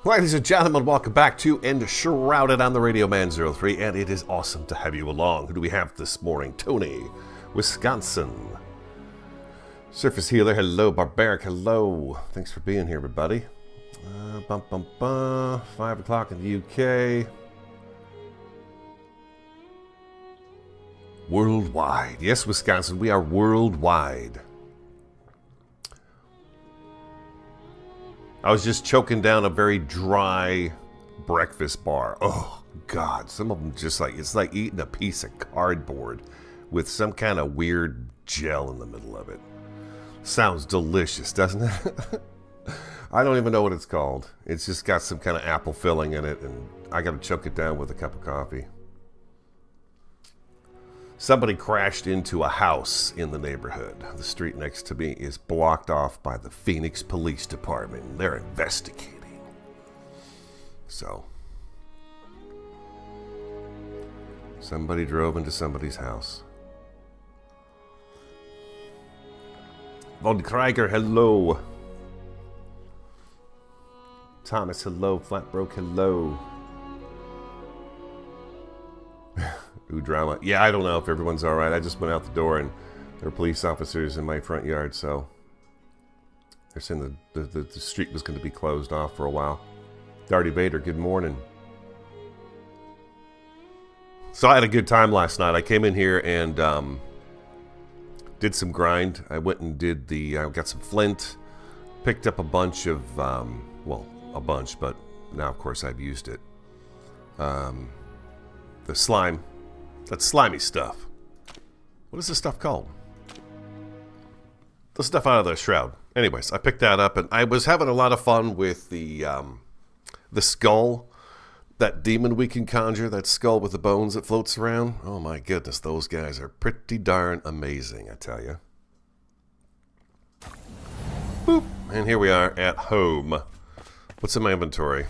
Ladies and gentlemen, welcome back to Enshrouded on the Radio Man 03, and it is awesome to have you along. Who do we have this morning? Tony, Wisconsin. Surface Healer, hello. Barbaric, hello. Thanks for being here, everybody. 5 o'clock in the UK. Worldwide. Yes, Wisconsin, we are worldwide. I was just choking down a very dry breakfast bar. Oh, God. Some of them just like, it's like eating a piece of cardboard with some kind of weird gel in the middle of it. Sounds delicious, doesn't it? I don't even know what it's called. It's just got some kind of apple filling in it, and I got to choke it down with a cup of coffee. Somebody crashed into a house in the neighborhood. The street next to me is blocked off by the Phoenix Police Department. They're investigating. So, somebody drove into somebody's house. Von Krieger, hello. Thomas, hello. Flatbroke, hello. Ooh, drama. Yeah, I don't know if everyone's all right. I just went out the door and there were police officers in my front yard, so they're saying the street was going to be closed off for a while. Darty Vader, good morning. So I had a good time last night. I came in here and did some grind. I went and did I got some flint, picked up a bunch of, well, a bunch, but now, of course, I've used it. The slime. That slimy stuff. What is this stuff called? The stuff out of the shroud. Anyways, I picked that up, and I was having a lot of fun with the skull. That demon we can conjure, that skull with the bones that floats around. Oh my goodness, those guys are pretty darn amazing, I tell you. Boop. And here we are at home. What's in my inventory?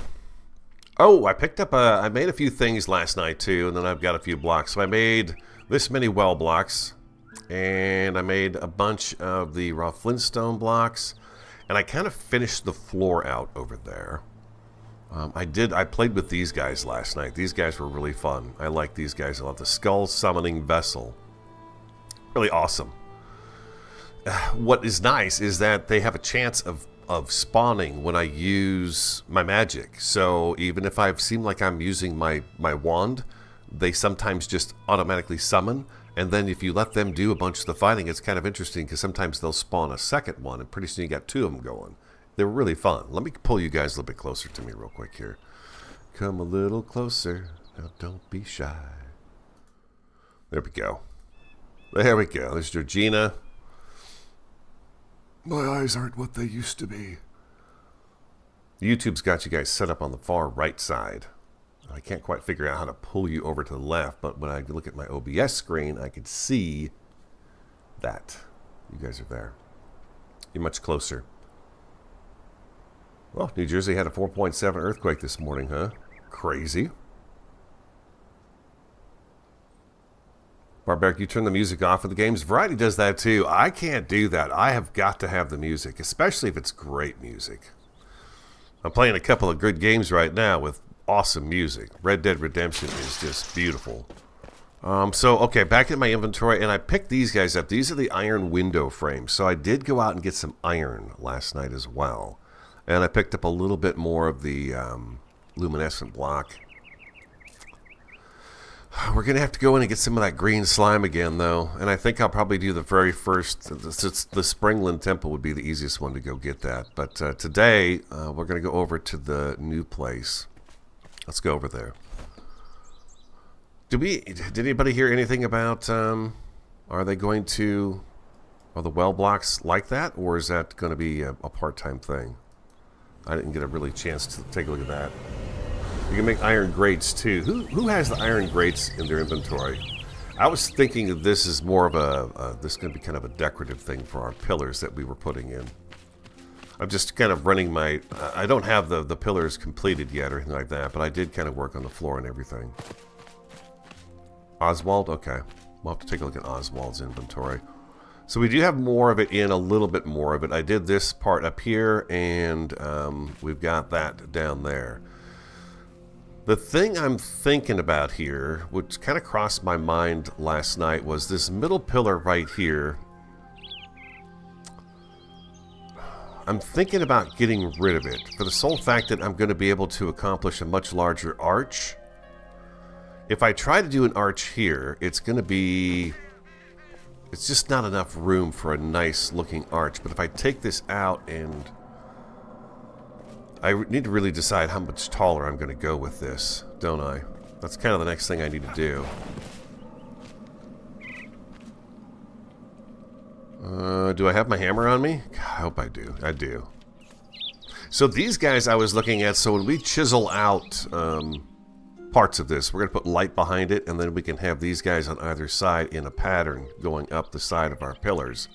Oh, I picked up I made a few things last night too, and then I've got a few blocks. So I made this many well blocks, and I made a bunch of the raw flintstone blocks, and I kind of finished the floor out over there. I played with these guys last night. These guys were really fun. I like these guys a lot. The Skull Summoning Vessel. Really awesome. What is nice is that they have a chance of spawning when I use my magic. So even if I seem like I'm using my wand, they sometimes just automatically summon. And then if you let them do a bunch of the fighting, it's kind of interesting because sometimes they'll spawn a second one, and pretty soon you got two of them going. They're really fun. Let me pull you guys a little bit closer to me real quick here. Come a little closer. Now don't be shy. There we go. There we go. There's Georgina. My eyes aren't what they used to be. YouTube's got you guys set up on the far right side. I can't quite figure out how to pull you over to the left, but when I look at my OBS screen, I can see that. You guys are there. You're much closer. Well, New Jersey had a 4.7 earthquake this morning, huh? Crazy. Barbaric, you turn the music off of the games. Variety does that too. I can't do that. I have got to have the music, especially if it's great music. I'm playing a couple of good games right now with awesome music. Red Dead Redemption is just beautiful. Okay, back in my inventory, and I picked these guys up. These are the iron window frames. So I did go out and get some iron last night as well. And I picked up a little bit more of the luminescent block. We're going to have to go in and get some of that green slime again, though. And I think I'll probably do the very first. The Springland Temple would be the easiest one to go get that. But today, we're going to go over to the new place. Let's go over there. Did anybody hear anything about, are they going to, are the well blocks like that? Or is that going to be a part-time thing? I didn't get a really chance to take a look at that. You can make iron grates too. Who has the iron grates in their inventory? I was thinking that this is more of this is going to be kind of a decorative thing for our pillars that we were putting in. I'm just kind of running my, I don't have the pillars completed yet or anything like that, but I did kind of work on the floor and everything. Oswald? Okay. We'll have to take a look at Oswald's inventory. So we do have more of it in, a little bit more of it. I did this part up here, and we've got that down there. The thing I'm thinking about here, which kind of crossed my mind last night, was this middle pillar right here. I'm thinking about getting rid of it for the sole fact that I'm going to be able to accomplish a much larger arch. If I try to do an arch here, it's going to be... it's just not enough room for a nice looking arch. But if I take this out, and I need to really decide how much taller I'm going to go with this, don't I? That's kind of the next thing I need to do. Do I have my hammer on me? God, I hope I do. I do. So these guys I was looking at, so when we chisel out parts of this, we're going to put light behind it, and then we can have these guys on either side in a pattern going up the side of our pillars.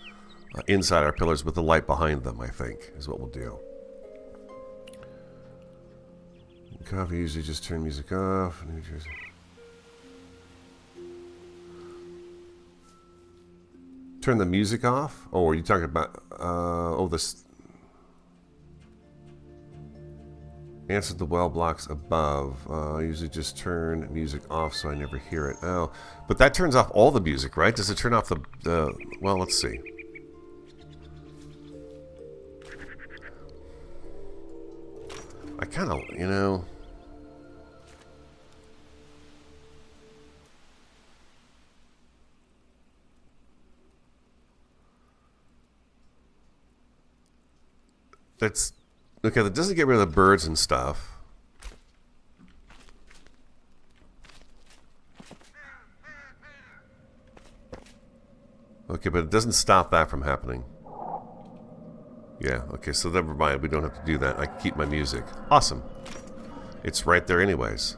Inside our pillars with the light behind them, I think, is what we'll do. Coffee usually just turn music off. New Jersey. Turn the music off? Oh, are you talking about... oh, this... Answer the well blocks above. I usually just turn music off so I never hear it. Oh, but that turns off all the music, right? Does it turn off the... well, let's see. I kind of, you know... That's... okay, that doesn't get rid of the birds and stuff. Okay, but it doesn't stop that from happening. Yeah, okay, so never mind. We don't have to do that. I can keep my music. Awesome. It's right there anyways.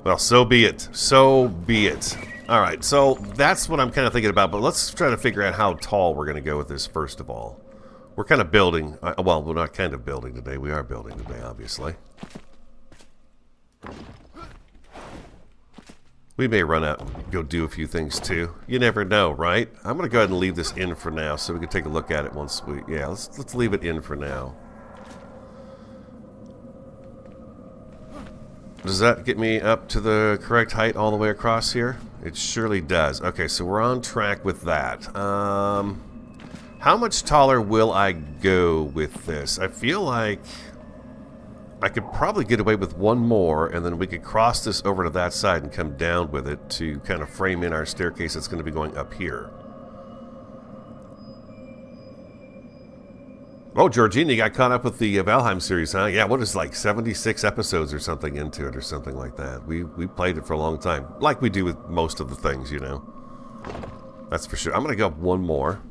Well, so be it. So be it. Alright, so that's what I'm kind of thinking about, but let's try to figure out how tall we're going to go with this first of all. We're kind of building, well, we're not kind of building today, we are building today, obviously. We may run out and go do a few things too. You never know, right? I'm going to go ahead and leave this in for now so we can take a look at it once we, yeah, let's leave it in for now. Does that get me up to the correct height all the way across here? It surely does. Okay, so we're on track with that. How much taller will I go with this? I feel like I could probably get away with one more, and then we could cross this over to that side and come down with it to kind of frame in our staircase that's going to be going up here. Oh, Georgina got caught up with the Valheim series, huh? Yeah, what is like 76 episodes or something into it or something like that. We played it for a long time, like we do with most of the things, you know. That's for sure. I'm going to go up one more.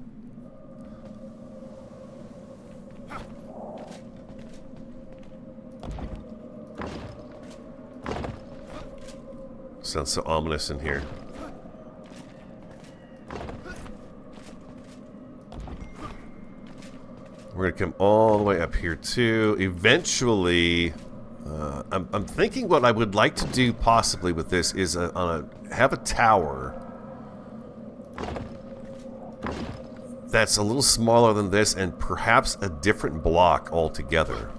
Sounds so ominous in here. We're going to come all the way up here too. Eventually, I'm thinking what I would like to do possibly with this is have a tower that's a little smaller than this and perhaps a different block altogether.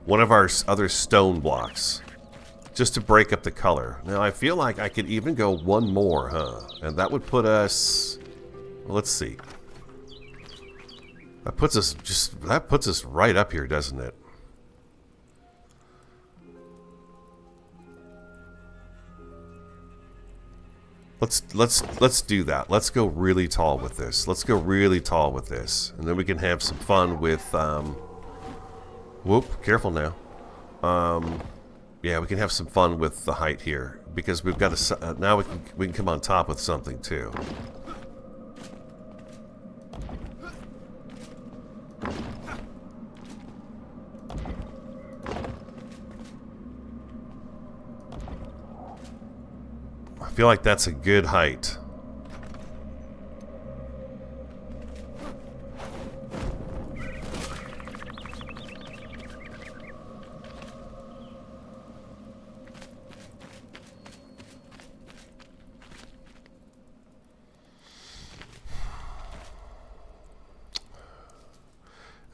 One of our other stone blocks. Just to break up the color. Now I feel like I could even go one more, huh? And that would put us... well, let's see. That puts us right up here, doesn't it? Let's do that. Let's go really tall with this. Let's go really tall with this. And then we can have some fun with whoop, careful now. Yeah, we can have some fun with the height here because we've got a now we can come on top with something too. I feel like that's a good height.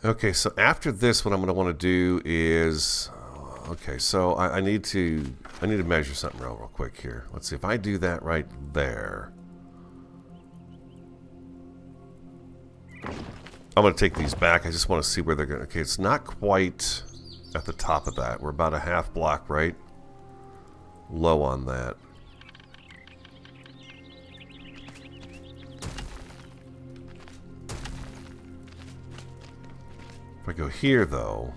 Okay, so after this, what I'm going to want to do is... Okay, so I need to measure something real quick here. Let's see if I do that right there. I'm going to take these back. I just want to see where they're going. Okay, it's not quite at the top of that. We're about a half block, right? Low on that. If I go here, though...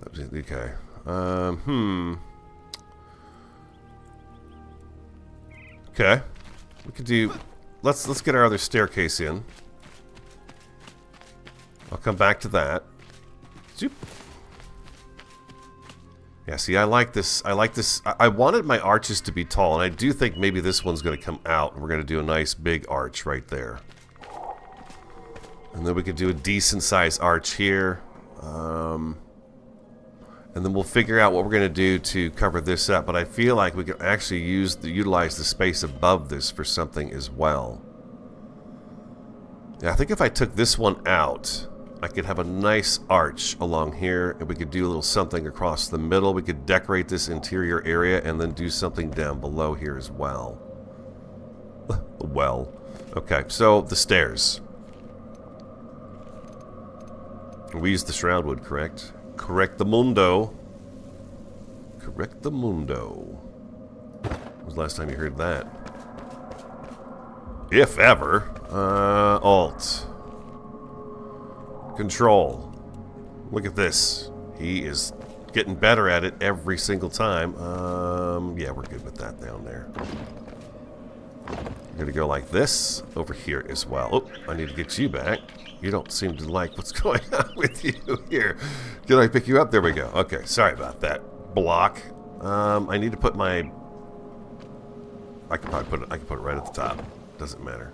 Okay. Okay. We could do... Let's get our other staircase in. I'll come back to that. Zoop. Yeah, see, I like this. I wanted my arches to be tall, and I do think maybe this one's going to come out, and we're going to do a nice big arch right there. And then we could do a decent-sized arch here. And then we'll figure out what we're going to do to cover this up. But I feel like we could actually utilize the space above this for something as well. Yeah, I think if I took this one out, I could have a nice arch along here. And we could do a little something across the middle. We could decorate this interior area and then do something down below here as well. Well, okay, so the stairs. We used the shroud wood, correct? Correct the mundo. Correct the mundo. When was the last time you heard that? If ever. Alt. Control. Look at this. He is getting better at it every single time. Yeah, we're good with that down there. We're gonna go like this over here as well. Oh, I need to get you back. You don't seem to like what's going on with you here. Did I pick you up? There we go. Okay, sorry about that. Block. I need to put my... I can probably put it right at the top. Doesn't matter.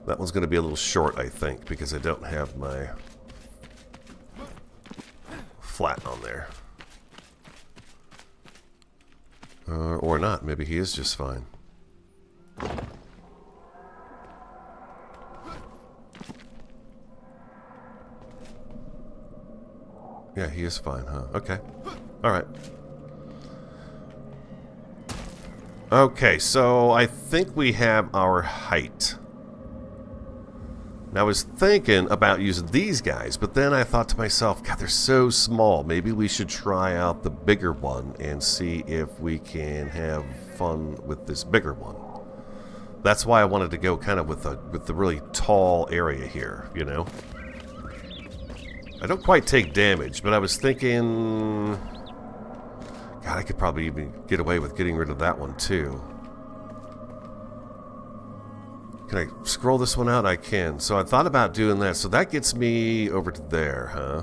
That one's going to be a little short, I think, because I don't have my flat on there. Or not. Maybe he is just fine. Yeah, he is fine, huh? Okay. Alright. Okay, so I think we have our height. Now, I was thinking about using these guys, but then I thought to myself, God, they're so small. Maybe we should try out the bigger one and see if we can have fun with this bigger one. That's why I wanted to go kind of with the really tall area here, you know? I don't quite take damage, but I was thinking... God, I could probably even get away with getting rid of that one, too. Can I scroll this one out? I can. So I thought about doing that. So that gets me over to there, huh?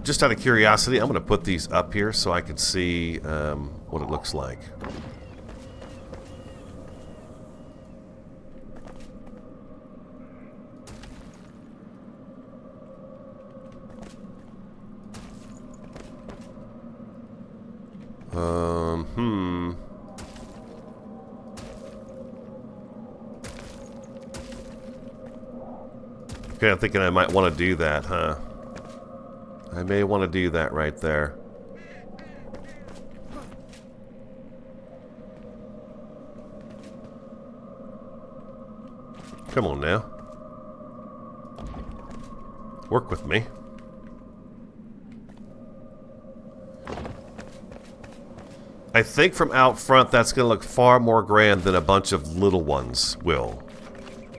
Just out of curiosity, I'm going to put these up here so I can see what it looks like. Okay, I'm thinking I might want to do that, huh? I may want to do that right there. Come on now. Work with me. I think from out front that's going to look far more grand than a bunch of little ones will.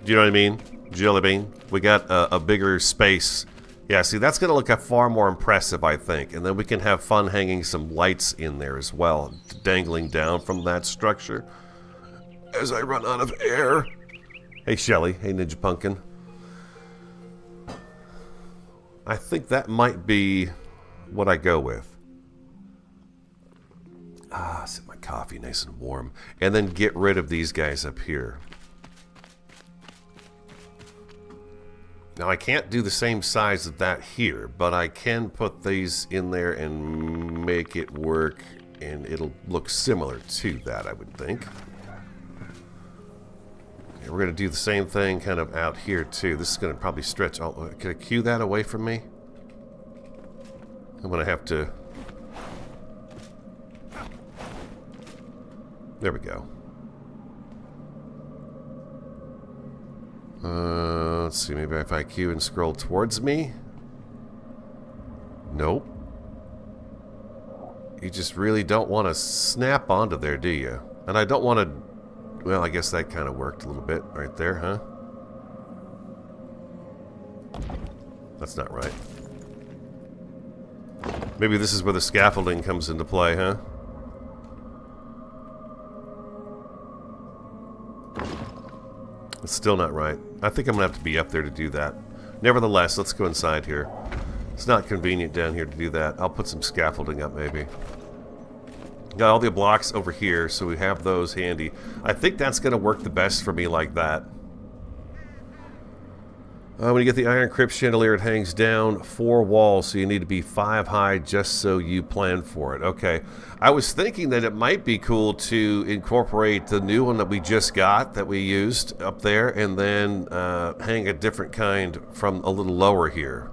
Do you know what I mean? Jelly bean. We got a bigger space. Yeah, see, that's going to look far more impressive, I think. And then we can have fun hanging some lights in there as well, dangling down from that structure. As I run out of air. Hey, Shelly. Hey, Ninja Pumpkin. I think that might be what I go with. Sit my coffee nice and warm. And then get rid of these guys up here. Now, I can't do the same size of that here, but I can put these in there and make it work, and it'll look similar to that, I would think. We're going to do the same thing kind of out here too. This is going to probably stretch. Oh, can I cue that away from me? I'm going to have to... There we go. Let's see, maybe if I cue and scroll towards me. Nope. You just really don't want to snap onto there, do you? And I don't want to... Well, I guess that kind of worked a little bit right there, huh? That's not right. Maybe this is where the scaffolding comes into play, huh? It's still not right. I think I'm going to have to be up there to do that. Nevertheless, let's go inside here. It's not convenient down here to do that. I'll put some scaffolding up, maybe. Got all the blocks over here, so we have those handy. I think that's going to work the best for me like that. When you get the iron crypt chandelier, it hangs down 4 walls, so you need to be 5 high just so you plan for it. Okay. I was thinking that it might be cool to incorporate the new one that we just got, that we used up there, and then hang a different kind from a little lower here.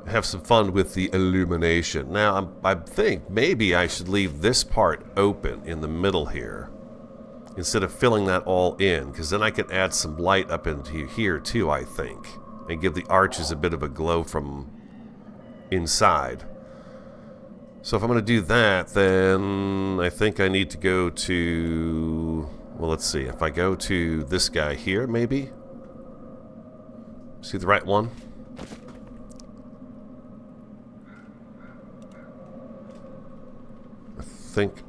Have some fun with the illumination. Now, I think maybe I should leave this part open in the middle here, instead of filling that all in, because then I can add some light up into here too, I think, and give the arches a bit of a glow from inside. So if I'm going to do that, then I think I need to go to... Well, let's see. If I go to this guy here, maybe? See the right one?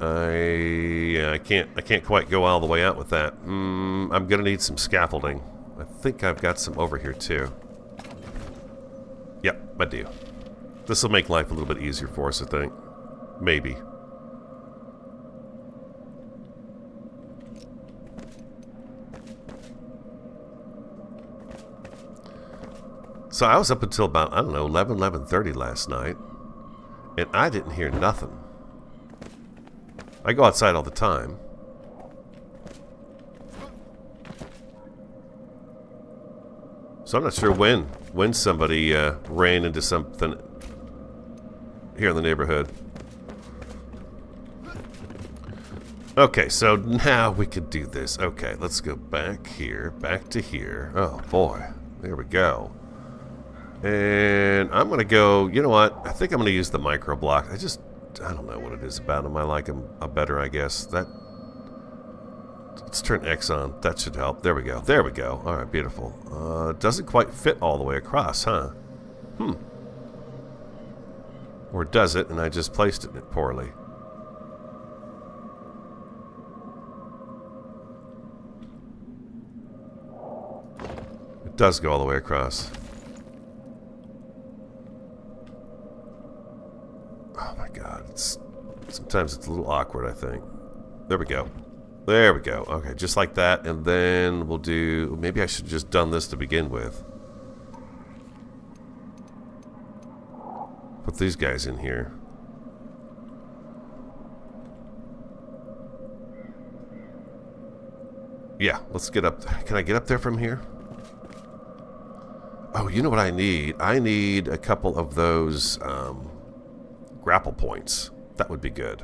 I can't quite go all the way out with that. I'm gonna need some scaffolding. I think I've got some over here too. Yep, I do. This will make life a little bit easier for us, I think. Maybe. So I was up until about, I don't know, 11:30 last night, and I didn't hear nothing. I go outside all the time. So I'm not sure when somebody ran into something here in the neighborhood. Okay, so now we can do this. Okay, let's go back here, back to here. Oh boy, there we go. And I'm gonna go, you know what? I think I'm gonna use the micro block. I don't know what it is about them. I like them better, I guess. Let's turn X on. That should help. There we go. There we go. All right, beautiful. It doesn't quite fit all the way across, huh? Or does it, and I just placed it poorly? It does go all the way across. Oh my god, sometimes it's a little awkward, I think. There we go. There we go. Okay, just like that, and then we'll do... Maybe I should have just done this to begin with. Put these guys in here. Yeah, let's get up. Can I get up there from here? Oh, you know what I need? I need a couple of those... grapple points. That would be good.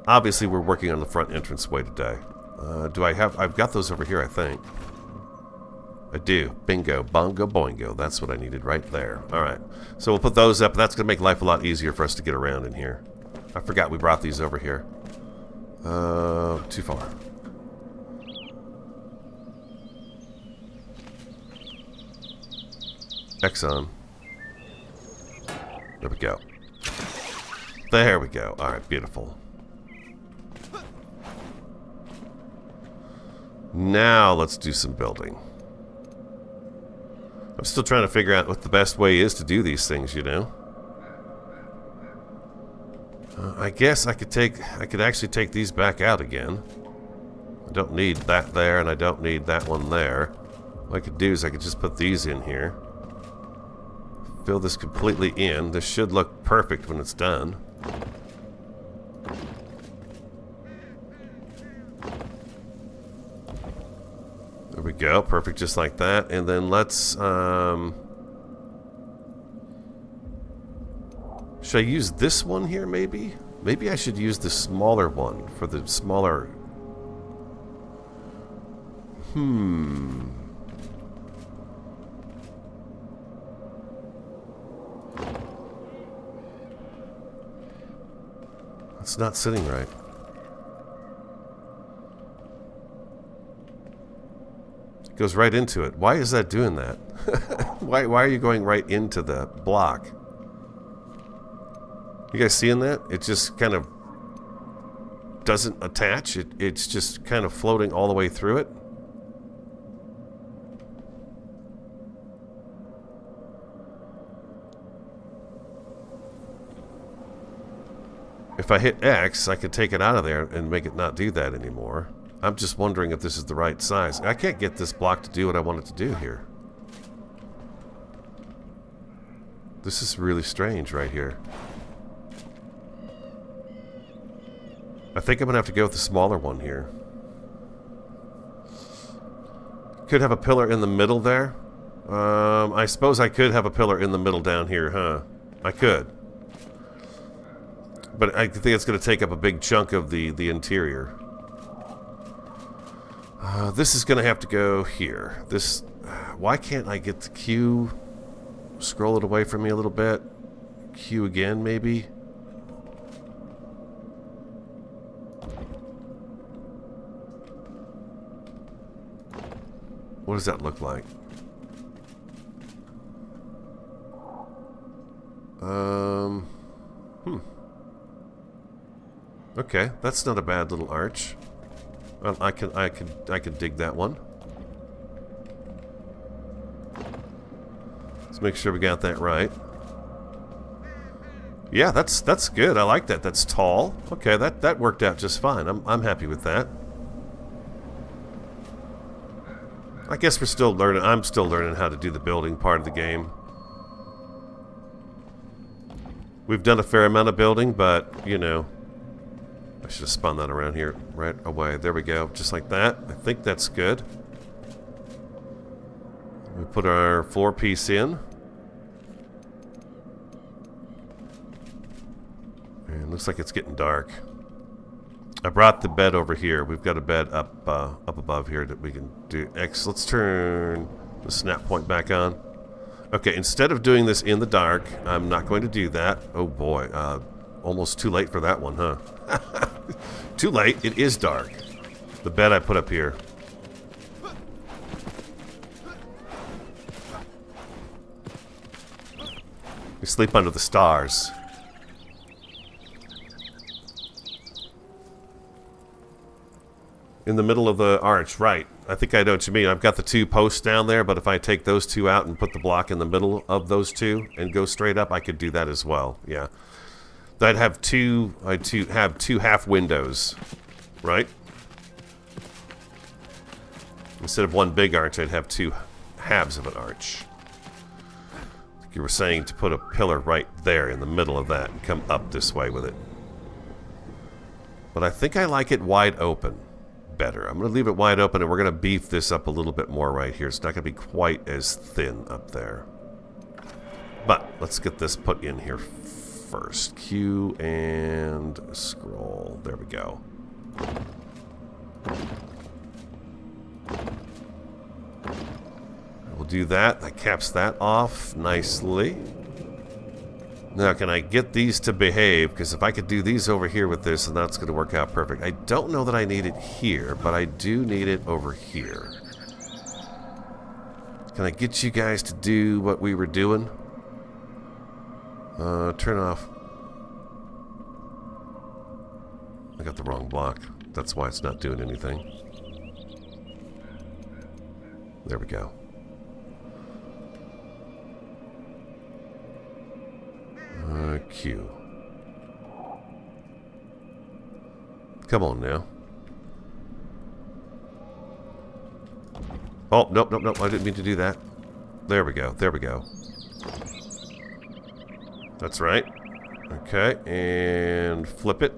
Obviously, we're working on the front entranceway today. I've got those over here, I think. I do. Bingo. Bongo boingo. That's what I needed right there. Alright. So we'll put those up. That's going to make life a lot easier for us to get around in here. I forgot we brought these over here. Too far. X on. There we go. There we go. Alright, beautiful. Now let's do some building. I'm still trying to figure out what the best way is to do these things, you know. I guess I could actually take these back out again. I don't need that there, and I don't need that one there. What I could do is I could just put these in here. Fill this completely in. This should look perfect when it's done. go. Perfect, just like that. And then let's... should I use this one here, maybe? Maybe I should use the smaller one for the smaller... It's not sitting right. It goes right into it. Why is that doing that? Why are you going right into the block? You guys seeing that? It just kind of doesn't attach. It's just kind of floating all the way through it. If I hit X, I could take it out of there and make it not do that anymore. I'm just wondering if this is the right size. I can't get this block to do what I want it to do here. This is really strange right here. I think I'm going to have to go with the smaller one here. Could have a pillar in the middle there. I suppose I could have a pillar in the middle down here, huh? I could. But I think it's going to take up a big chunk of the interior. This is going to have to go here. This. Why can't I get the Q? Scroll it away from me a little bit. Q again, maybe? What does that look like? Okay, that's not a bad little arch. I could dig that one. Let's make sure we got that right. Yeah, that's good. I like that. That's tall. Okay, that worked out just fine. I'm happy with that. I guess we're still learning. I'm still learning how to do the building part of the game. We've done a fair amount of building, but you know, I should have spun that around here right away. There we go, just like that. I think that's good. We put our floor piece in. And it looks like it's getting dark. I brought the bed over here. We've got a bed up above here that we can do. Let's turn the snap point back on. Okay, instead of doing this in the dark, I'm not going to do that. Oh boy, almost too late for that one, huh? Too late, it is dark. The bed I put up here. We sleep under the stars. In the middle of the arch, right. I think I know what you mean. I've got the two posts down there, but if I take those two out and put the block in the middle of those two and go straight up, I could do that as well. Yeah. I'd have two half windows, right? Instead of one big arch, I'd have two halves of an arch. Like you were saying, to put a pillar right there in the middle of that and come up this way with it. But I think I like it wide open better. I'm going to leave it wide open, and we're going to beef this up a little bit more right here. It's not going to be quite as thin up there. But let's get this put in here first. Q and scroll. There we go. We'll do that. That caps that off nicely. Now, can I get these to behave? Because if I could do these over here with this, then that's going to work out perfect. I don't know that I need it here, but I do need it over here. Can I get you guys to do what we were doing? Turn off. I got the wrong block. That's why it's not doing anything. There we go. Q. Come on now. Oh, nope, nope, nope. I didn't mean to do that. There we go. There we go. That's right. Okay, and flip it.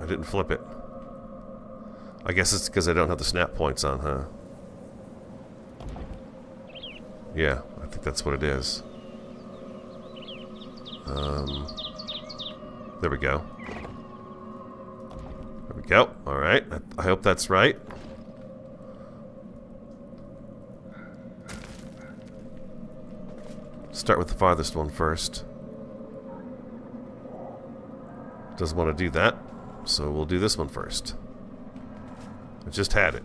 I didn't flip it. I guess it's because I don't have the snap points on, huh? Yeah, I think that's what it is. There we go. There we go. Alright, I hope that's right. Start with the farthest one first. Doesn't want to do that, so we'll do this one first. I just had it.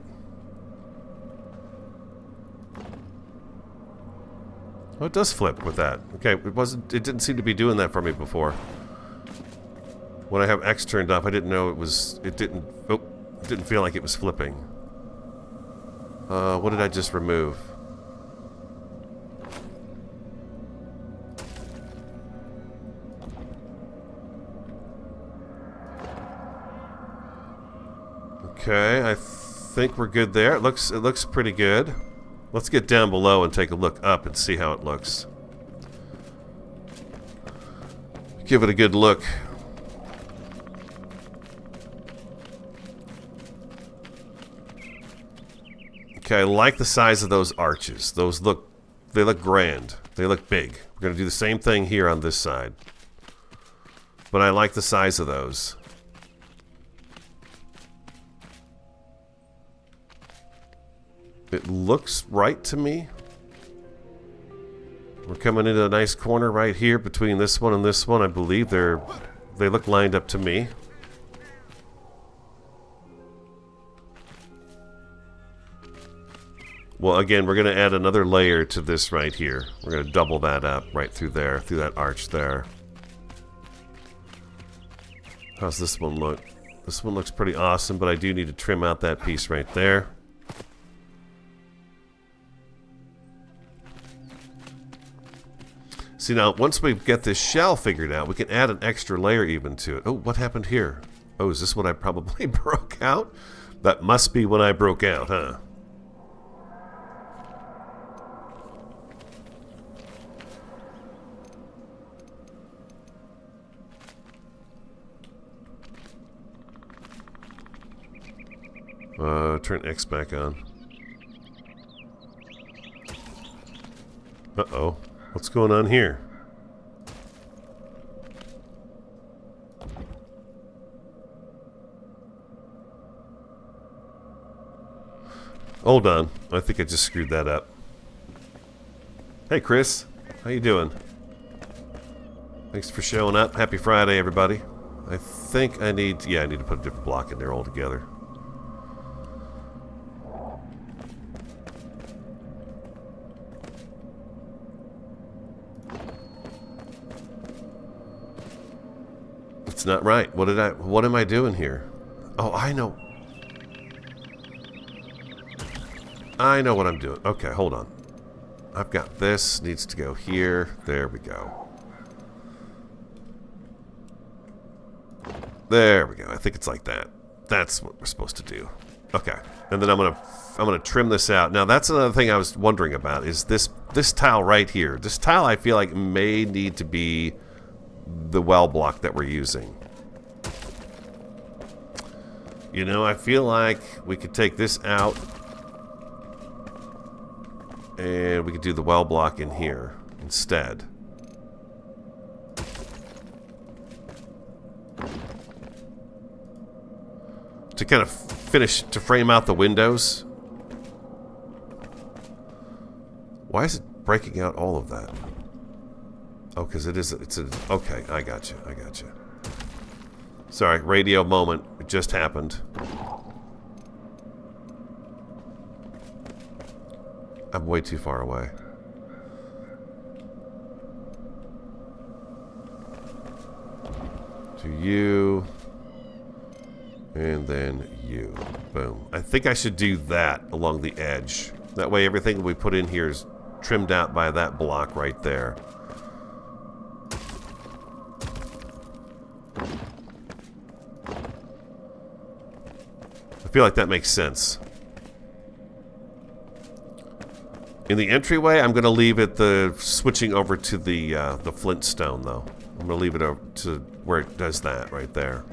Oh, it does flip with that. Okay, it didn't seem to be doing that for me before. When I have X turned off, I didn't know it didn't feel like it was flipping. What did I just remove? Okay, I think we're good there. It looks pretty good. Let's get down below and take a look up and see how it looks. Give it a good look. Okay, I like the size of those arches. They look grand. They look big. We're going to do the same thing here on this side. But I like the size of those. It looks right to me. We're coming into a nice corner right here between this one and this one. I believe they look lined up to me. Well, again, we're going to add another layer to this right here. We're going to double that up right through there, through that arch there. How's this one look? This one looks pretty awesome, but I do need to trim out that piece right there. See, now, once we get this shell figured out, we can add an extra layer even to it. Oh, what happened here? Oh, is this what I probably broke out? That must be when I broke out, huh? Turn X back on. Uh-oh. What's going on here? Hold on. I think I just screwed that up. Hey, Chris. How you doing? Thanks for showing up. Happy Friday, everybody. I think I need to put a different block in there altogether. It's not right. What am I doing here? Oh, I know. I know what I'm doing. Okay, hold on. I've got this. Needs to go here. There we go. There we go. I think it's like that. That's what we're supposed to do. Okay. And then I'm gonna trim this out. Now that's another thing I was wondering about is this tile right here. This tile I feel like may need to be the well block that we're using. You know, I feel like we could take this out and we could do the well block in here instead. To kind of to frame out the windows. Why is it breaking out all of that? Oh, because okay, I got you. Sorry, radio moment. It just happened. I'm way too far away. To you. And then you. Boom. I think I should do that along the edge. That way everything we put in here is trimmed out by that block right there. I feel like that makes sense. In the entryway, I'm going to leave it switching over to the flintstone, though. I'm going to leave it over to where it does that right there.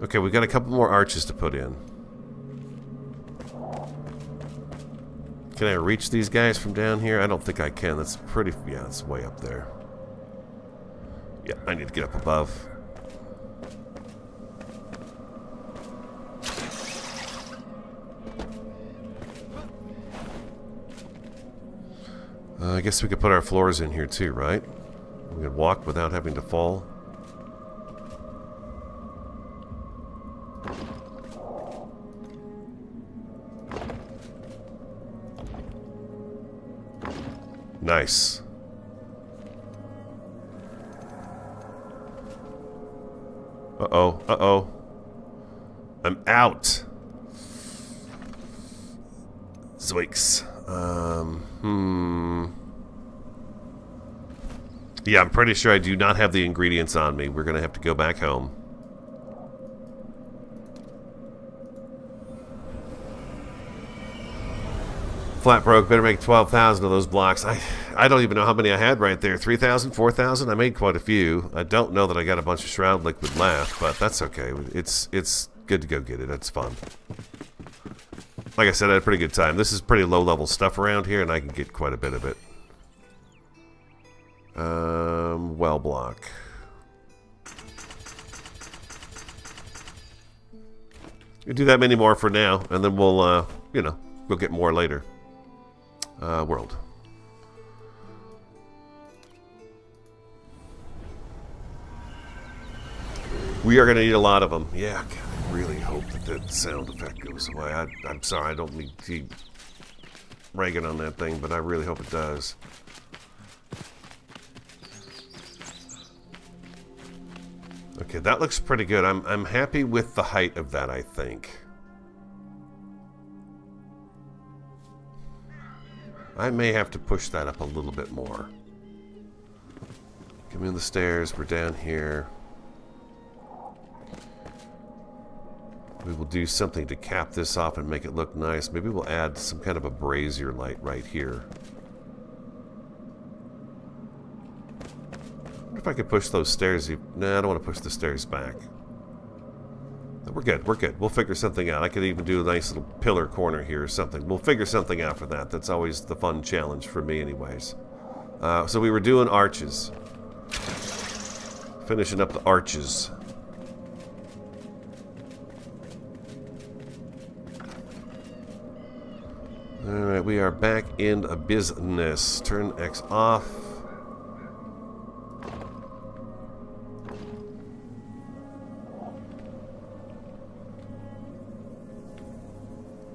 Okay, we've got a couple more arches to put in. Can I reach these guys from down here? I don't think I can. That's pretty... Yeah, it's way up there. Yeah, I need to get up above. I guess we could put our floors in here too, right? We could walk without having to fall. Nice. Uh-oh, uh-oh. I'm out. Zoinks. Yeah, I'm pretty sure I do not have the ingredients on me. We're going to have to go back home. Flat broke. Better make 12,000 of those blocks. I don't even know how many I had right there. 3,000, 4,000? I made quite a few. I don't know that I got a bunch of Shroud Liquid left, but that's okay. It's good to go get it. It's fun. Like I said, I had a pretty good time. This is pretty low-level stuff around here, and I can get quite a bit of it. Well block. We'll do that many more for now, and then we'll, you know, we'll get more later. World. We are going to need a lot of them. Yeah, God, I really hope that that sound effect goes away. I'm sorry, I don't mean to keep ragging on that thing, but I really hope it does. Okay, that looks pretty good. I'm happy with the height of that, I think. I may have to push that up a little bit more. Come in the stairs. We're down here. We will do something to cap this off and make it look nice. Maybe we'll add some kind of a brazier light right here. I wonder if I could push those stairs. Nah, I don't want to push the stairs back. We're good. We're good. We'll figure something out. I could even do a nice little pillar corner here or something. We'll figure something out for that. That's always the fun challenge for me anyways. So we were doing arches. Finishing up the arches. Alright, we are back in a business. Turn X off.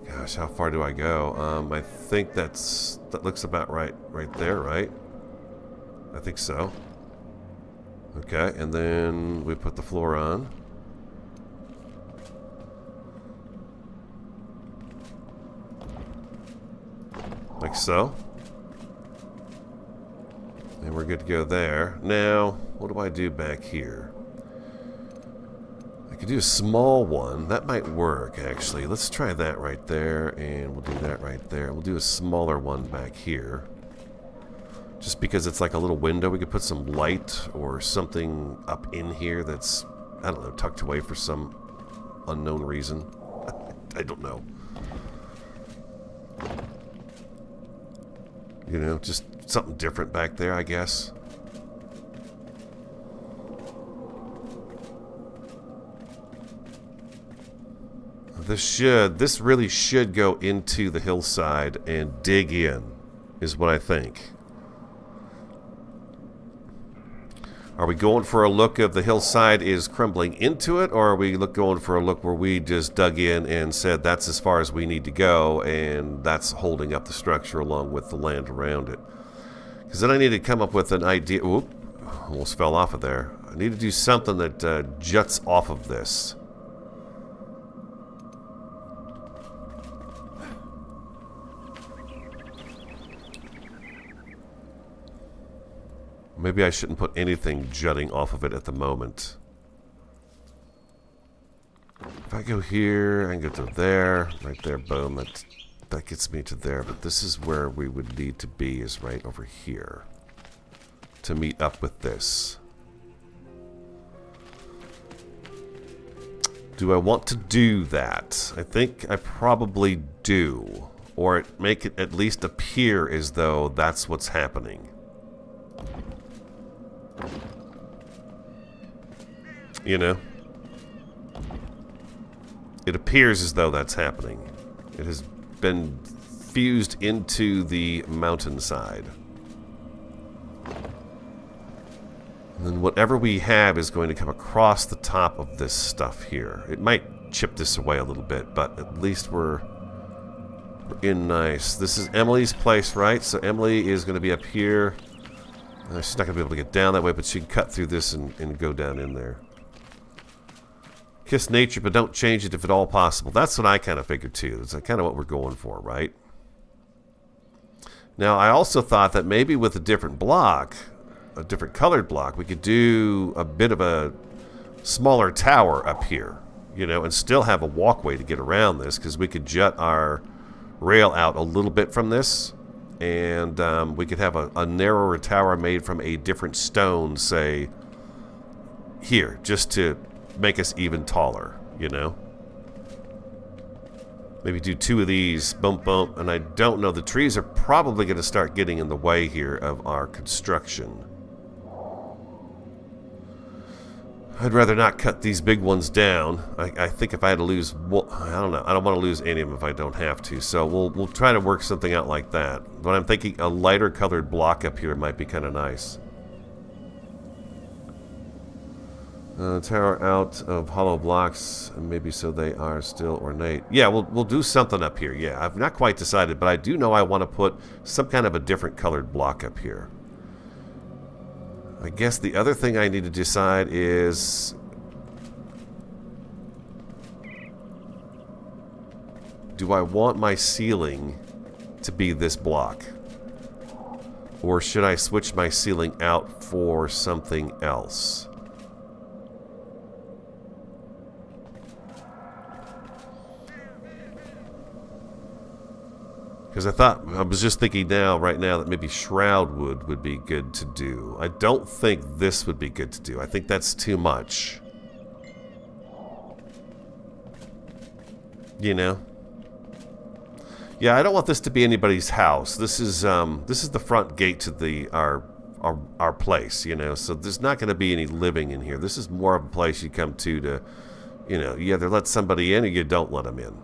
Gosh, how far do I go? I think that looks about right there, right? I think so. Okay, and then we put the floor on. Like so. And we're good to go there. Now, what do I do back here? I could do a small one. That might work, actually. Let's try that right there, and we'll do that right there. We'll do a smaller one back here. Just because it's like a little window, we could put some light or something up in here that's, I don't know, tucked away for some unknown reason. I don't know. You know, just something different back there, I guess. This really should go into the hillside and dig in, is what I think. Are we going for a look of the hillside is crumbling into it, or are we going for a look where we just dug in and said that's as far as we need to go, and that's holding up the structure along with the land around it? Because then I need to come up with an idea. Oop, almost fell off of there. I need to do something that juts off of this. Maybe I shouldn't put anything jutting off of it at the moment. If I go here, I can go to there, right there, boom. That gets me to there, but this is where we would need to be, is right over here to meet up with this. Do I want to do that? I think I probably do. Or make it at least appear as though that's what's happening. You know? It appears as though that's happening. It has been fused into the mountainside. And then whatever we have is going to come across the top of this stuff here. It might chip this away a little bit, but at least we're in nice. This is Emily's place, right? So Emily is going to be up here. She's not going to be able to get down that way, but she can cut through this and go down in there. Kiss nature, but don't change it if at all possible. That's what I kind of figured too. That's kind of what we're going for, right? Now, I also thought that maybe with a different block, a different colored block, we could do a bit of a smaller tower up here, you know, and still have a walkway to get around this, because we could jut our rail out a little bit from this, and we could have a narrower tower made from a different stone, say, here, just to make us even taller, you know? Maybe do 2 of these, bump, bump, and I don't know. The trees are probably going to start getting in the way here of our construction. I'd rather not cut these big ones down. I think if I had to lose, well, I don't know. I don't want to lose any of them if I don't have to. So we'll try to work something out like that. But I'm thinking a lighter colored block up here might be kind of nice. Tower out of hollow blocks, maybe so they are still ornate. Yeah, we'll do something up here. Yeah, I've not quite decided, but I do know I want to put some kind of a different colored block up here. I guess the other thing I need to decide is, do I want my ceiling to be this block? Or should I switch my ceiling out for something else? Because I was just thinking right now that maybe Enshrouded would be good to do. I don't think this would be good to do. I think that's too much. You know? Yeah, I don't want this to be anybody's house. This is the front gate to our place, you know. So there's not going to be any living in here. This is more of a place you come to, you know, you either let somebody in or you don't let them in.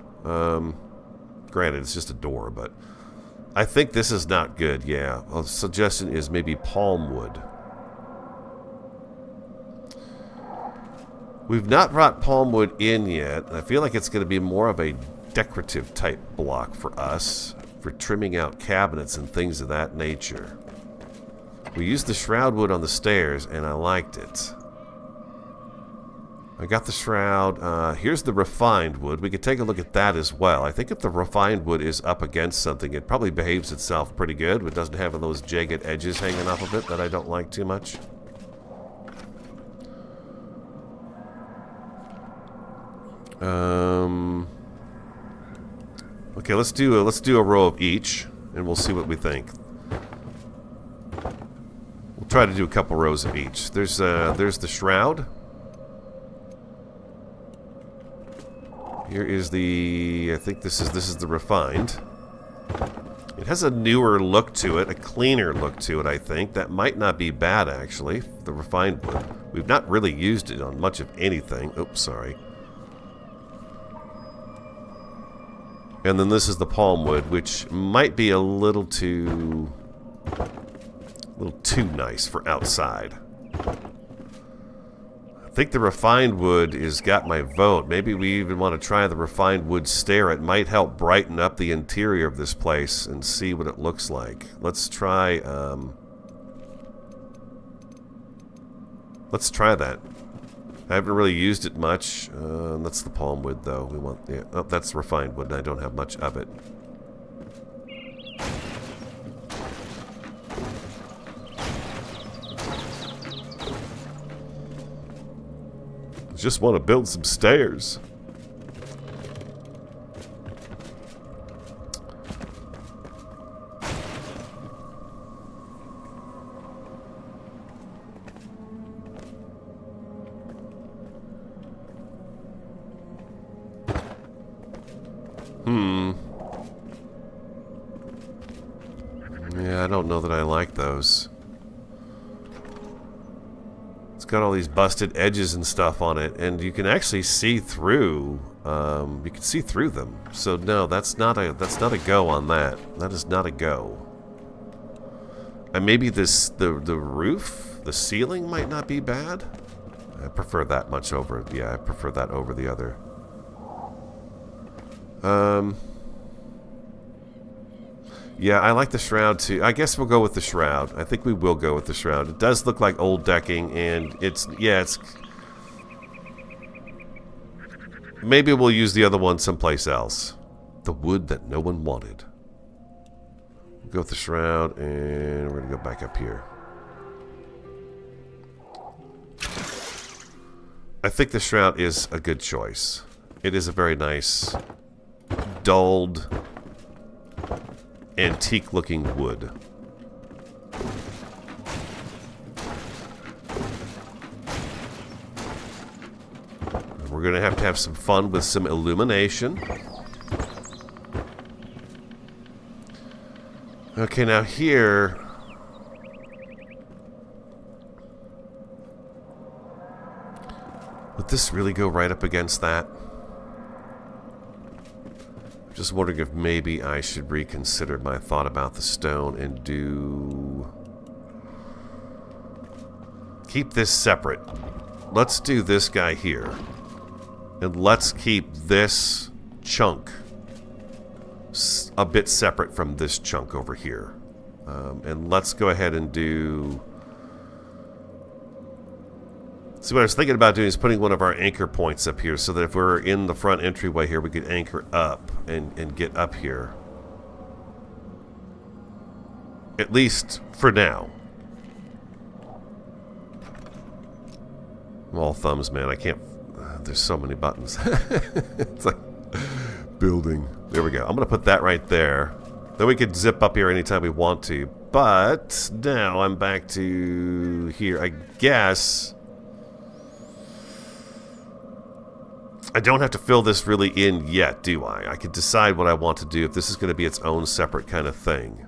Granted, it's just a door, but I think this is not good, yeah. A suggestion is maybe palm wood. We've not brought palm wood in yet. I feel like it's going to be more of a decorative type block for us, for trimming out cabinets and things of that nature. We used the shroud wood on the stairs, and I liked it. I got the shroud. Here's the refined wood. We could take a look at that as well. I think if the refined wood is up against something, it probably behaves itself pretty good. It doesn't have those jagged edges hanging off of it that I don't like too much. Okay, let's do a row of each, and we'll see what we think. We'll try to do a couple rows of each. There's the shroud. Here is the, I think this is the refined. It has a newer look to it, a cleaner look to it, I think. That might not be bad, actually, the refined wood. We've not really used it on much of anything. Oops, sorry. And then this is the palm wood, which might be a little too nice for outside. I think the refined wood has got my vote. Maybe we even want to try the refined wood stair. It might help brighten up the interior of this place and see what it looks like. Let's try that. I haven't really used it much. That's the palm wood, though. We want, yeah. Oh, that's refined wood, and I don't have much of it. Just want to build some stairs. Yeah, I don't know that I like those. It's got all these busted edges and stuff on it, and you can actually see through. You can see through them. So no, that's not a go on that. That is not a go. And maybe the roof, the ceiling might not be bad. I prefer that much over. Yeah, I prefer that over the other. Yeah, I like the shroud too. I guess we'll go with the shroud. I think we will go with the shroud. It does look like old decking, and it's maybe we'll use the other one someplace else. The wood that no one wanted. We'll go with the shroud, and we're gonna go back up here. I think the shroud is a good choice. It is a very nice, dulled, antique-looking wood. We're going to have some fun with some illumination. Okay, now here... would this really go right up against that? Just wondering if maybe I should reconsider my thought about the stone and do... keep this separate. Let's do this guy here. And let's keep this chunk a bit separate from this chunk over here. And let's go ahead and do... See, what I was thinking about doing is putting one of our anchor points up here so that if we're in the front entryway here, we could anchor up and get up here. At least for now. I'm all thumbs, man. I can't... there's so many buttons. It's like building. There we go. I'm going to put that right there. Then we could zip up here anytime we want to. But now I'm back to here. I guess... I don't have to fill this really in yet, do I? I can decide what I want to do if this is going to be its own separate kind of thing.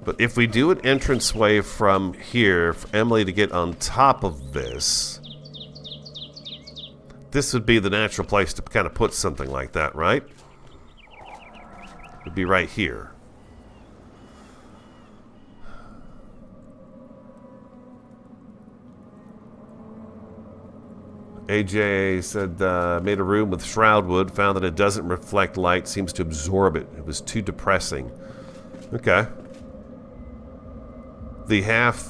But if we do an entranceway from here for Emily to get on top of this, this would be the natural place to kind of put something like that, right? It would be right here. AJ said, made a room with shroud wood, found that it doesn't reflect light, seems to absorb it. It was too depressing. Okay. The half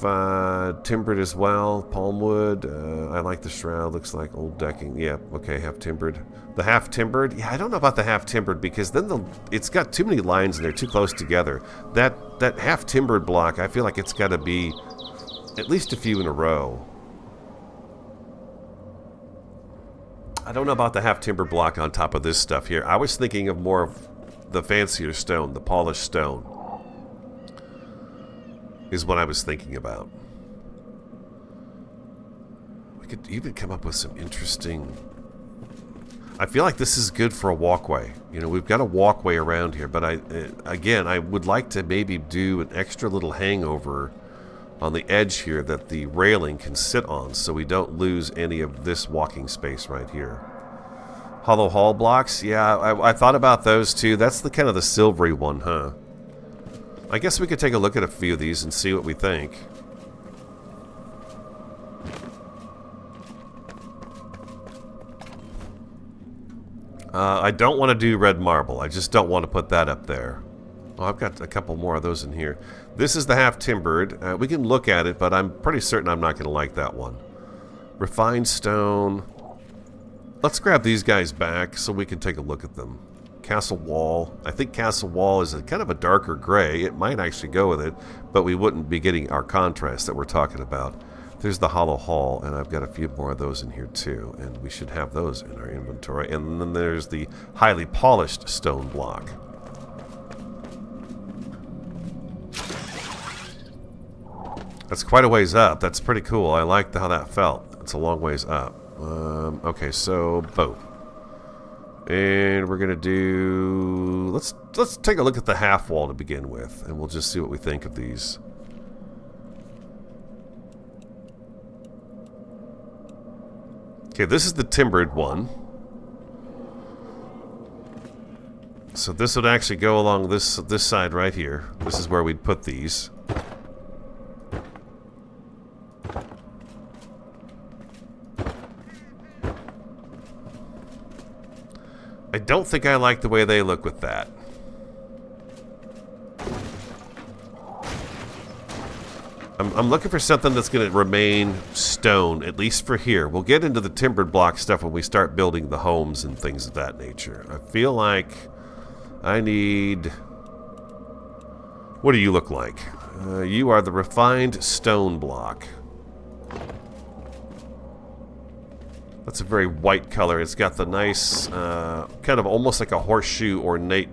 timbered as well, palm wood. I like the shroud, looks like old decking. Yeah, okay, half timbered. The half timbered, yeah, I don't know about the half timbered because then it's got too many lines in there, too close together. That half timbered block, I feel like it's got to be at least a few in a row. I don't know about the half timber block on top of this stuff here. I was thinking of more of the fancier stone, the polished stone. Is what I was thinking about. We could even come up with some interesting... I feel like this is good for a walkway. You know, we've got a walkway around here, but again, I would like to maybe do an extra little hangover on the edge here that the railing can sit on so we don't lose any of this walking space right here. Hollow hall blocks, yeah, I thought about those too. That's the kind of the silvery one, huh? I guess we could take a look at a few of these and see what we think. I don't want to do red marble. I just don't want to put that up there. Oh, I've got a couple more of those in here. This is the half timbered. We can look at it, but I'm pretty certain I'm not going to like that one. Refined stone. Let's grab these guys back so we can take a look at them. Castle wall. I think castle wall is kind of a darker gray. It might actually go with it, but we wouldn't be getting our contrast that we're talking about. There's the hollow hall, and I've got a few more of those in here too, and we should have those in our inventory. And then there's the highly polished stone block. That's quite a ways up. That's pretty cool. I like how that felt. It's a long ways up. Okay, so boat. And we're gonna do... Let's take a look at the half wall to begin with, and we'll just see what we think of these. Okay, this is the timbered one. So this would actually go along this side right here. This is where we'd put these. I don't think I like the way they look with that. I'm looking for something that's going to remain stone, at least for here. We'll get into the timbered block stuff when we start building the homes and things of that nature. I feel like I need... What do you look like? You are the refined stone block. That's a very white color. It's got the nice, kind of almost like a horseshoe ornate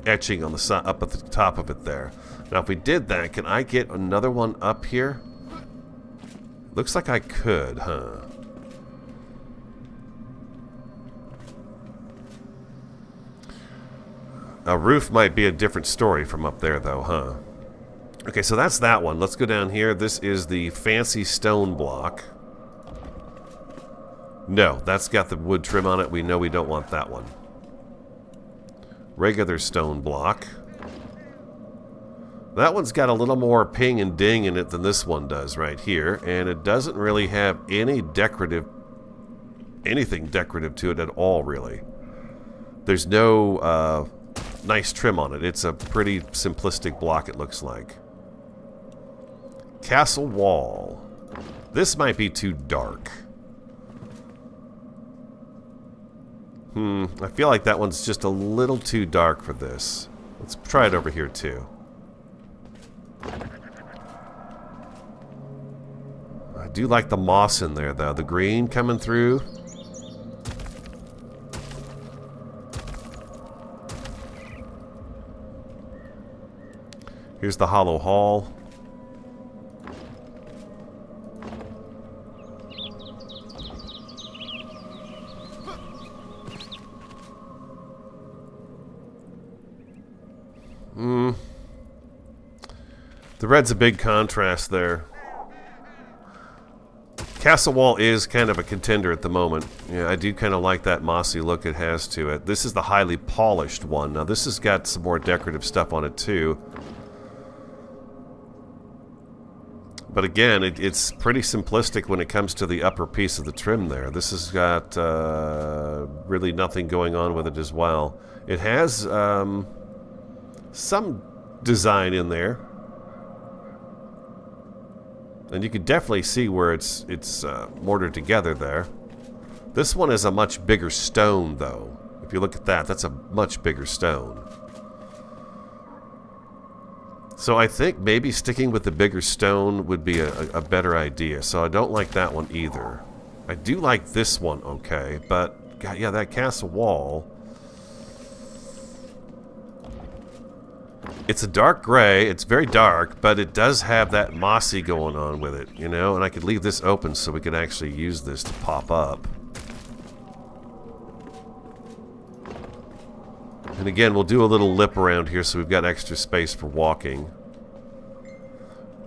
etching on the side, up at the top of it there. Now, if we did that, can I get another one up here? Looks like I could, huh? A roof might be a different story from up there, though, huh? Okay, so that's that one. Let's go down here. This is the fancy stone block. No, that's got the wood trim on it. We know we don't want that one. Regular stone block. That one's got a little more ping and ding in it than this one does right here. And it doesn't really have any decorative... anything decorative to it at all, really. There's no nice trim on it. It's a pretty simplistic block, it looks like. Castle wall. This might be too dark. I feel like that one's just a little too dark for this. Let's try it over here too. I do like the moss in there though. The green coming through. Here's the hollow hall. The red's a big contrast there. Castle wall is kind of a contender at the moment. Yeah, I do kind of like that mossy look it has to it. This is the highly polished one. Now this has got some more decorative stuff on it too. But again, it's pretty simplistic when it comes to the upper piece of the trim there. This has got really nothing going on with it as well. It has some design in there. And you can definitely see where it's mortared together there. This one is a much bigger stone, though. If you look at that, that's a much bigger stone. So I think maybe sticking with the bigger stone would be a better idea. So I don't like that one either. I do like this one, okay. But, God, yeah, that castle wall... It's a dark gray, it's very dark, but it does have that mossy going on with it, you know? And I could leave this open so we could actually use this to pop up. And again, we'll do a little lip around here so we've got extra space for walking.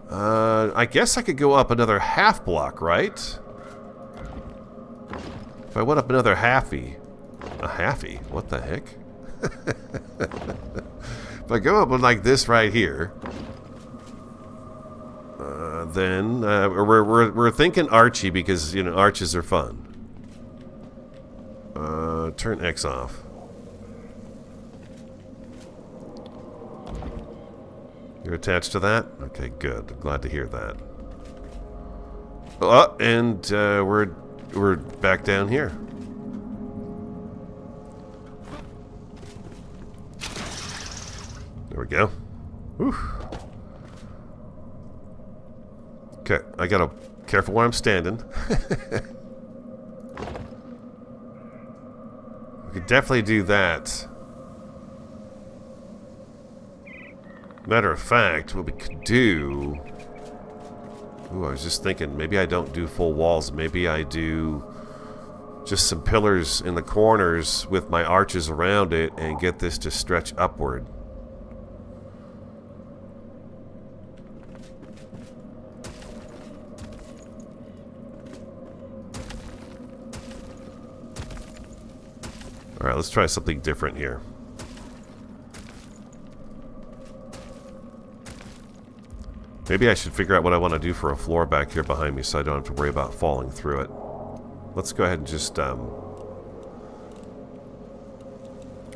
I guess I could go up another half block, right? If I went up another halfie. A halfie? What the heck? If I go up one like this right here, then we're thinking Archie because, you know, arches are fun. Turn X off. You're attached to that? Okay, good. I'm glad to hear that. And we're back down here. There we go. Whew. Okay, I gotta careful where I'm standing. We could definitely do that. Matter of fact, what we could do... Ooh, I was just thinking, maybe I don't do full walls. Maybe I do just some pillars in the corners with my arches around it and get this to stretch upward. Alright, let's try something different here. Maybe I should figure out what I want to do for a floor back here behind me so I don't have to worry about falling through it. Let's go ahead and just, I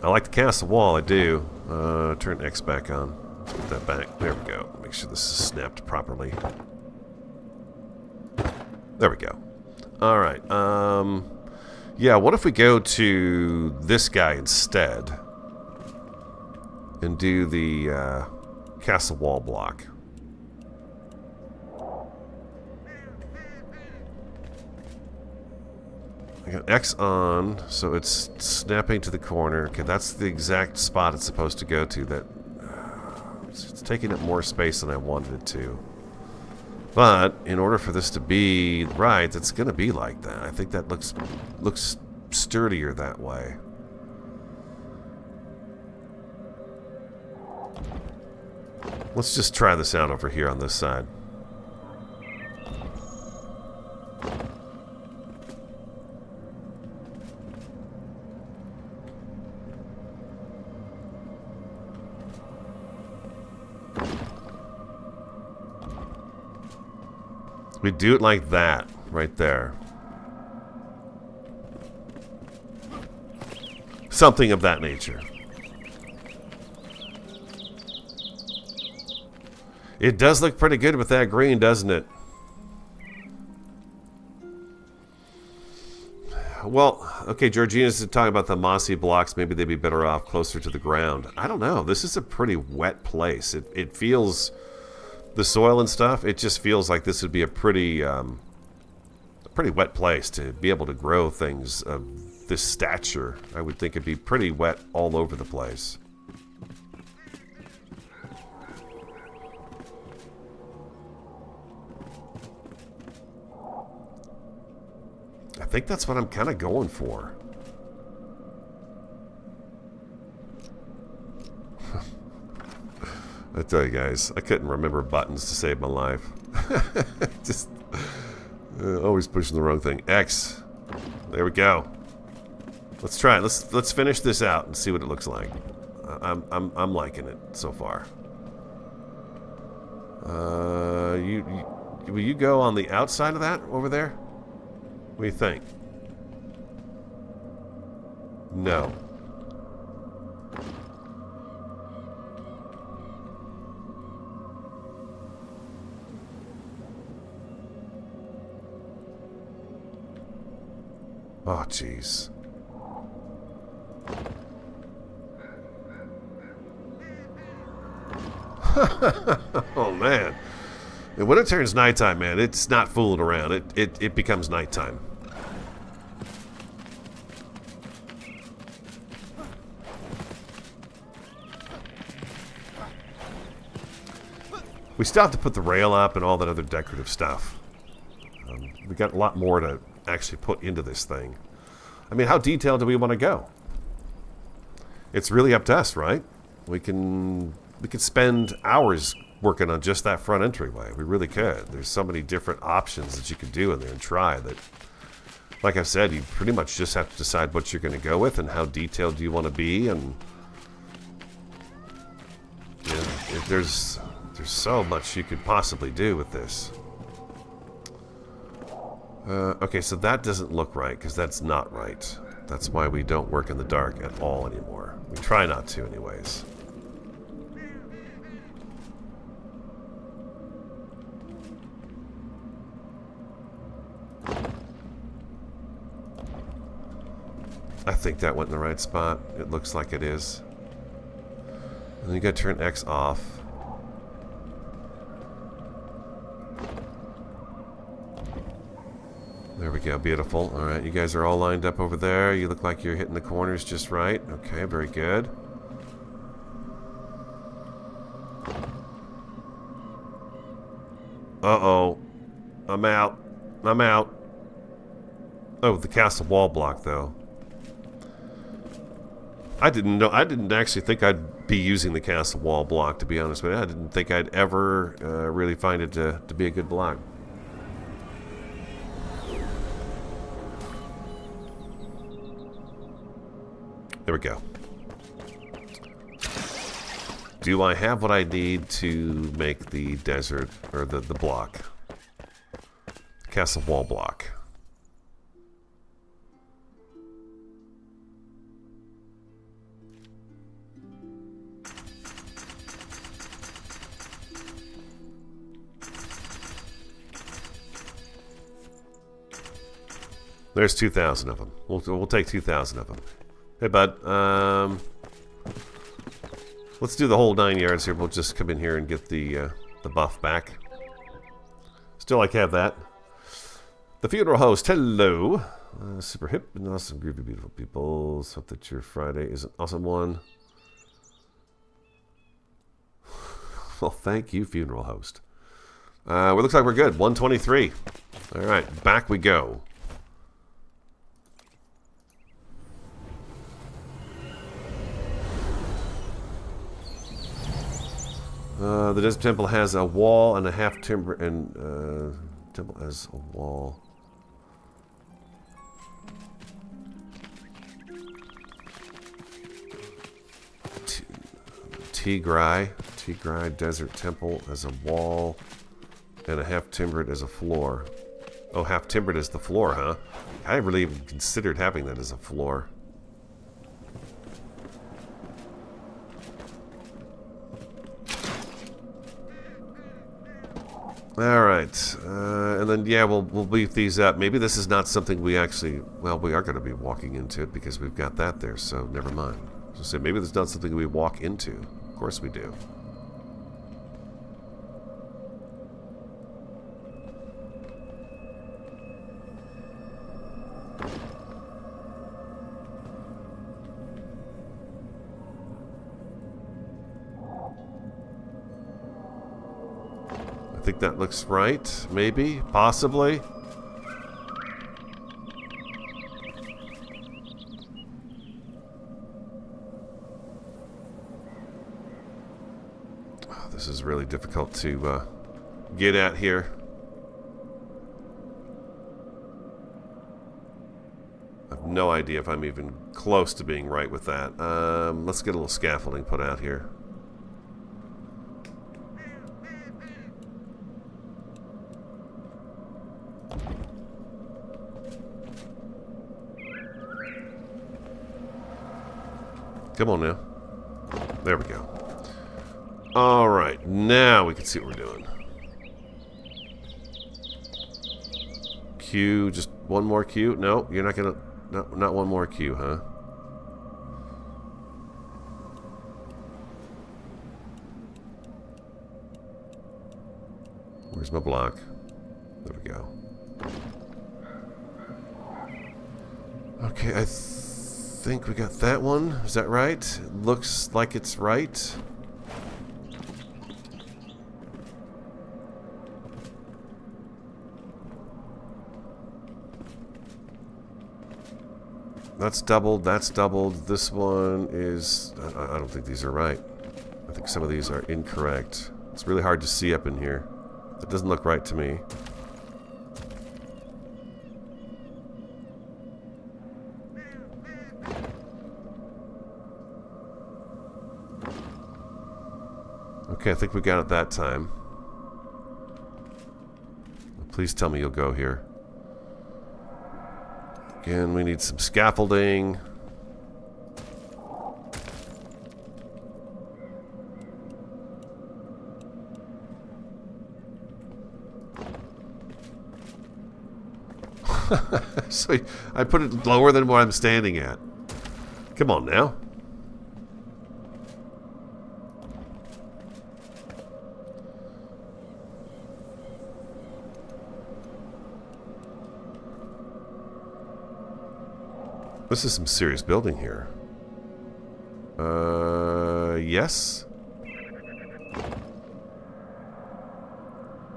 like the castle wall, I do. Turn X back on. Let's put that back. There we go. Make sure this is snapped properly. There we go. Alright, yeah, what if we go to this guy instead? And do the, castle wall block. I got X on, so it's snapping to the corner. Okay, that's the exact spot it's supposed to go to. That it's taking up more space than I wanted it to. But in order for this to be right, it's going to be like that. I think that looks sturdier that way. Let's just try this out over here on this side. We do it like that, right there. Something of that nature. It does look pretty good with that green, doesn't it? Well, okay, Georgina's talking about the mossy blocks. Maybe they'd be better off closer to the ground. I don't know. This is a pretty wet place. It feels... The soil and stuff, it just feels like this would be a pretty wet place to be able to grow things of this stature. I would think it'd be pretty wet all over the place. I think that's what I'm kind of going for. I tell you guys, I couldn't remember buttons to save my life. Just always pushing the wrong thing. X. There we go. Let's try it. Let's finish this out and see what it looks like. I'm liking it so far. Will you go on the outside of that over there? What do you think? No. Oh, jeez. Oh, man. And when it turns nighttime, man, it's not fooling around. It becomes nighttime. We still have to put the rail up and all that other decorative stuff. We got a lot more to actually put into this thing. I mean, how detailed do we want to go? It's really up to us, right? We could spend hours working on just that front entryway. We really could. There's so many different options that you could do in there and try that, like I said, you pretty much just have to decide what you're going to go with and how detailed do you want to be. And you know, there's so much you could possibly do with this. Okay, so that doesn't look right because that's not right. That's why we don't work in the dark at all anymore. We try not to anyways. I think that went in the right spot. It looks like it is. And then you gotta turn X off. There we go, beautiful. Alright, you guys are all lined up over there. You look like you're hitting the corners just right. Okay, very good. Uh-oh. I'm out. I'm out. Oh, the castle wall block, though. I didn't actually think I'd be using the castle wall block, to be honest with you. I didn't think I'd ever really find it to be a good block. There we go. Do I have what I need to make the desert, or the block? Castle wall block. There's 2,000 of them. We'll take 2,000 of them. Hey, bud. Let's do the whole 9 yards here. We'll just come in here and get the buff back. Still like to have that. The funeral host. Hello. Super hip and awesome, groovy, beautiful people. Hope that your Friday is an awesome one. Well, thank you, funeral host. Well, looks like we're good. 123. All right, back we go. The desert temple has a wall and a half timber, and temple has a wall. Tigray desert temple has a wall and a half timbered as a floor. Oh, half timbered as the floor, huh? I really even considered having that as a floor. Alright, and then, yeah, we'll beef these up. Maybe this is not something we actually... Well, we are going to be walking into it because we've got that there, so never mind. So maybe this is not something we walk into. Of course we do. I think that looks right. Maybe. Possibly. Oh, this is really difficult to get at here. I have no idea if I'm even close to being right with that. Let's get a little scaffolding put out here. Come on now. There we go. Alright, now we can see what we're doing. Q, just one more Q? No, you're not gonna... No, not one more Q, huh? Where's my block? There we go. Okay, I think we got that one. Is that right? It looks like it's right. That's doubled. That's doubled. This one is... I don't think these are right. I think some of these are incorrect. It's really hard to see up in here. It doesn't look right to me. Okay, I think we got it that time. Please tell me you'll go here. Again, we need some scaffolding. So I put it lower than where I'm standing at. Come on now. This is some serious building here. Yes?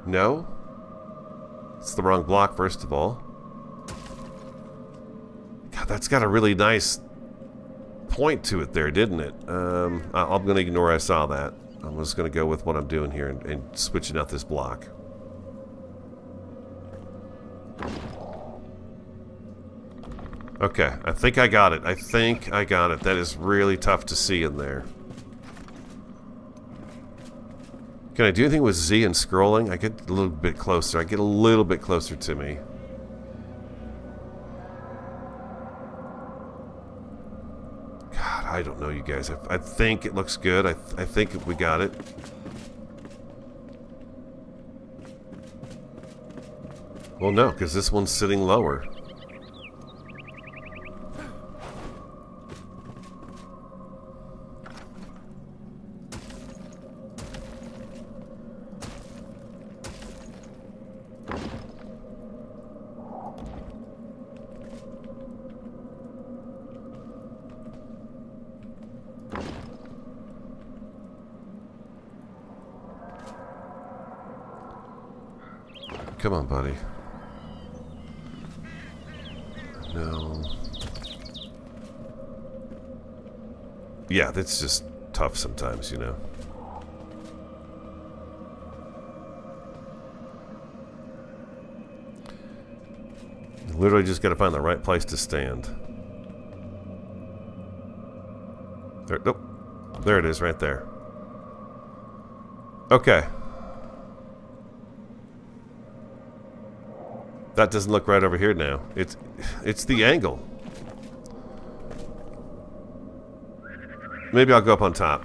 No? It's the wrong block, first of all. that's got a really nice point to it there, didn't it? I'm going to ignore I saw that. I'm just going to go with what I'm doing here and switching out this block. Okay, I think I got it. I think I got it. That is really tough to see in there. Can I do anything with Z and scrolling? I get a little bit closer. I get a little bit closer to me. God, I don't know, you guys. I think it looks good. I think we got it. Well, no, because this one's sitting lower. Come on, buddy. No. Yeah, that's just tough sometimes, you know. You literally just got to find the right place to stand. There, nope. There it is, right there. Okay. That doesn't look right over here now. It's the angle. Maybe I'll go up on top.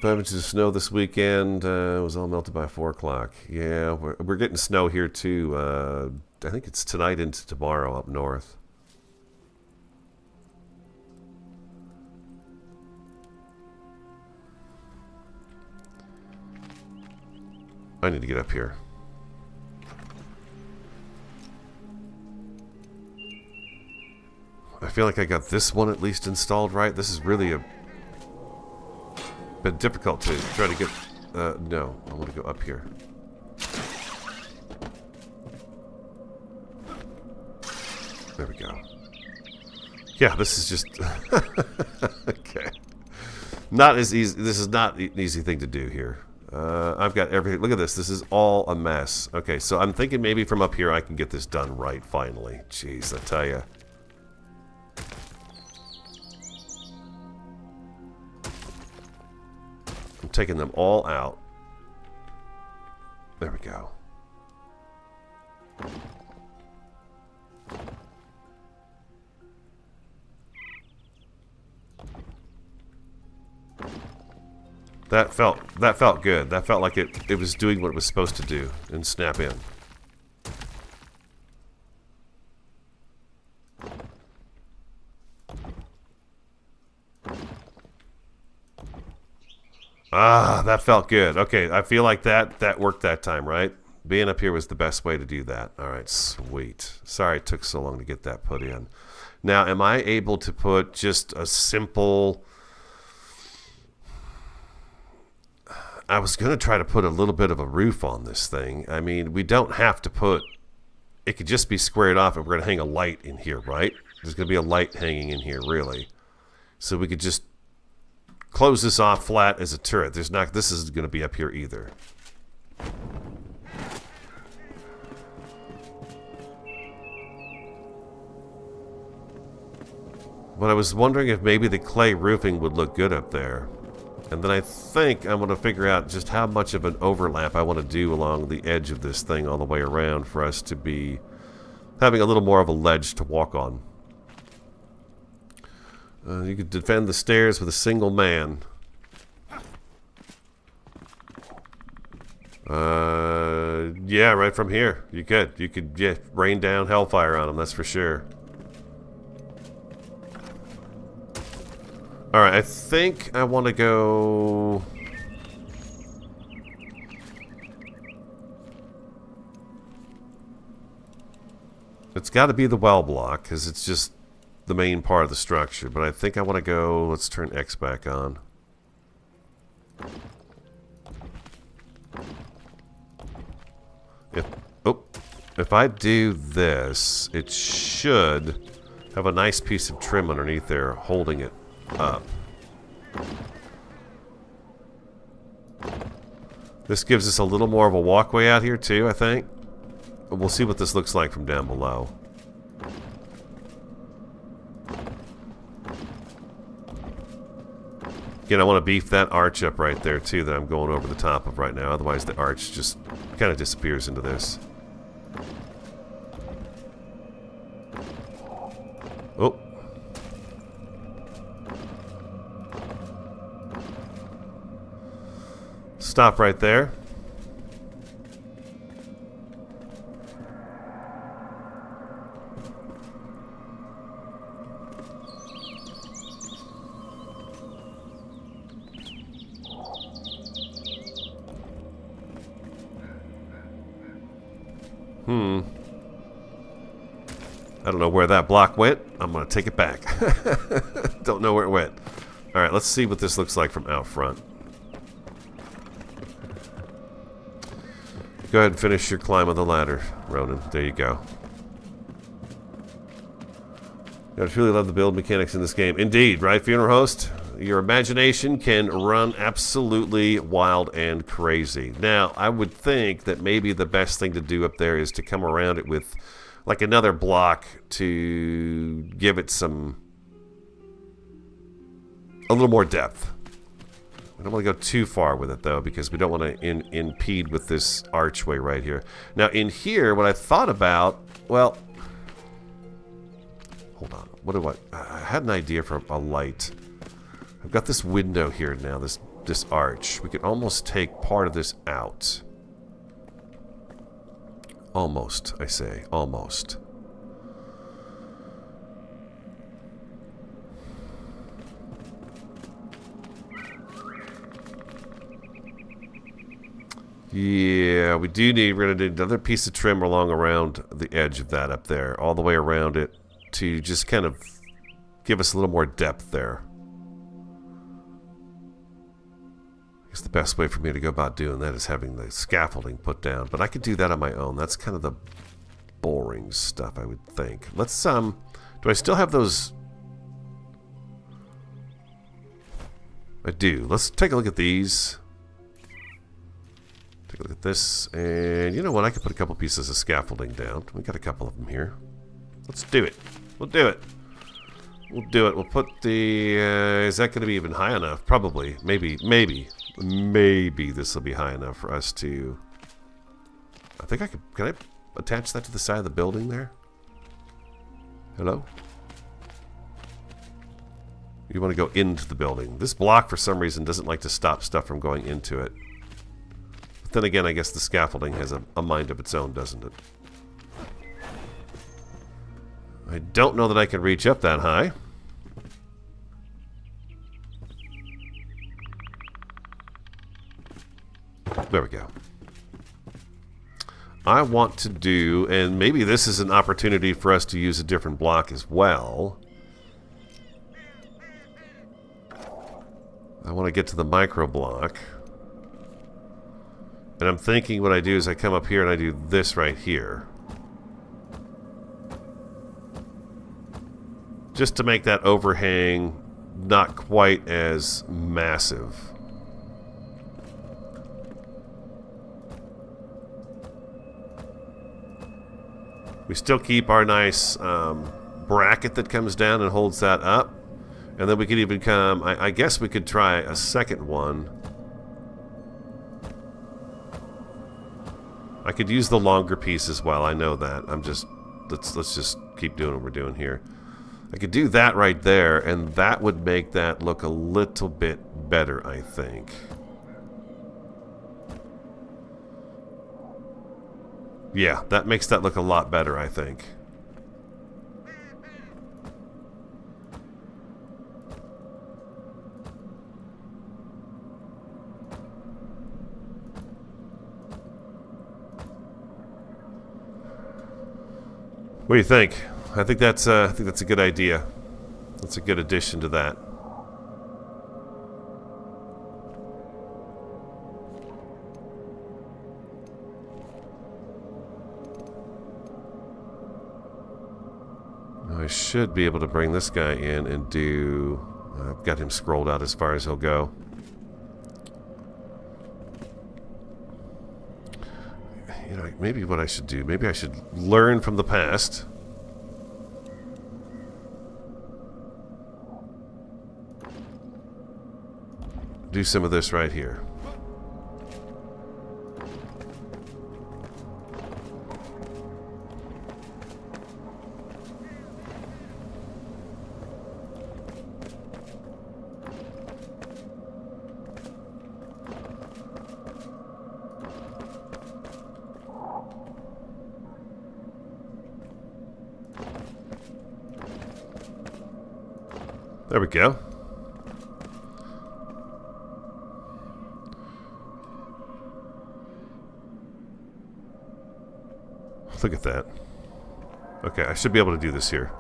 5 inches of snow this weekend. It was all melted by 4 o'clock. Yeah, we're getting snow here too. I think it's tonight into tomorrow up north. I need to get up here. I feel like I got this one at least installed right. This is really been difficult to try to get... no, I want to go up here. There we go. Yeah, this is just... okay. Not as easy. This is not an easy thing to do here. I've got everything. Look at this. This is all a mess. Okay, so I'm thinking maybe from up here I can get this done right finally. Jeez, I tell you. I'm taking them all out. There we go. That felt good. That felt like it was doing what it was supposed to do and snap in. Ah, that felt good. Okay, I feel like that worked that time, right? Being up here was the best way to do that. All right, sweet. Sorry it took so long to get that put in. Now, am I able to put just a simple... I was going to try to put a little bit of a roof on this thing. I mean, we don't have to put... It could just be squared off and we're going to hang a light in here, right? There's going to be a light hanging in here, really. So we could just close this off flat as a turret. There's not... This is going to be up here either. But I was wondering if maybe the clay roofing would look good up there. And then I think I'm going to figure out just how much of an overlap I want to do along the edge of this thing all the way around for us to be having a little more of a ledge to walk on. You could defend the stairs with a single man. Yeah, right from here. You could. You could, yeah, rain down hellfire on them, that's for sure. Alright, I think I want to go... It's got to be the well block, because it's just the main part of the structure. But I think I want to go... Let's turn X back on. if I do this, it should have a nice piece of trim underneath there holding it up. This gives us a little more of a walkway out here too, I think. We'll see what this looks like from down below. Again, I want to beef that arch up right there too that I'm going over the top of right now. Otherwise the arch just kind of disappears into this. Oh. Stop right there. I don't know where that block went. I'm going to take it back. Don't know where it went. Alright, let's see what this looks like from out front. Go ahead and finish your climb of the ladder, Ronan. There you go. I truly love the build mechanics in this game. Indeed, right, Funeral Host? Your imagination can run absolutely wild and crazy. Now, I would think that maybe the best thing to do up there is to come around it with like another block to give it a little more depth. I don't want to go too far with it though, because we don't want to impede with this archway right here. Now in here, what I thought about, well, hold on. What do I had an idea for a light. I've got this window here now, this arch. We could almost take part of this out. Almost, I say. Almost. Yeah, we're going to do another piece of trim along around the edge of that up there. All the way around it to just kind of give us a little more depth there. I guess the best way for me to go about doing that is having the scaffolding put down. But I could do that on my own. That's kind of the boring stuff, I would think. Let's, do I still have those? I do. Let's take a look at these. Take a look at this. And you know what? I could put a couple pieces of scaffolding down. We got a couple of them here. Let's do it. We'll do it. We'll do it. We'll put the... is that going to be even high enough? Probably. Maybe this will be high enough for us to... I think I could... Can I attach that to the side of the building there? Hello? You want to go into the building. This block, for some reason, doesn't like to stop stuff from going into it. But then again, I guess the scaffolding has a mind of its own, doesn't it? I don't know that I can reach up that high. There we go. I want to do, and maybe this is an opportunity for us to use a different block as well. I want to get to the micro block. And I'm thinking what I do is I come up here and I do this right here. Just to make that overhang not quite as massive. We still keep our nice bracket that comes down and holds that up. And then we could even come... I guess we could try a second one. I could use the longer piece as well. I know that. I'm just... Let's just keep doing what we're doing here. I could do that right there, and that would make that look a little bit better, I think. Yeah, that makes that look a lot better, I think. What do you think? I think that's a good idea. That's a good addition to that. I should be able to bring this guy in and do... I've got him scrolled out as far as he'll go. You know, maybe what I should do, maybe I should learn from the past. Do some of this right here. There we go. Look at that. Okay, I should be able to do this here.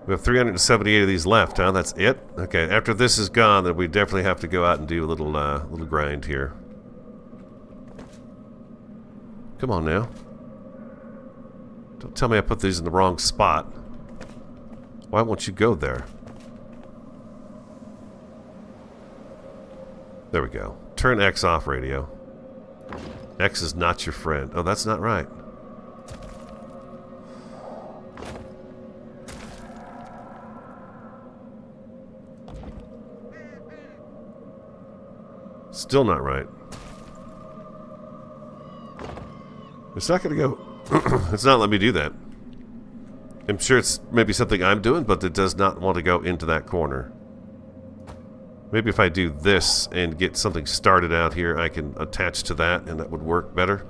We have 378 of these left, huh? That's it? Okay, after this is gone, then we definitely have to go out and do a little grind here. Come on now. Don't tell me I put these in the wrong spot. Why won't you go there? There we go. Turn X off radio. X is not your friend. Oh, that's not right. Still not right. It's not going to go... It's not letting me do that. I'm sure it's maybe something I'm doing, but it does not want to go into that corner. Maybe if I do this and get something started out here, I can attach to that, and that would work better.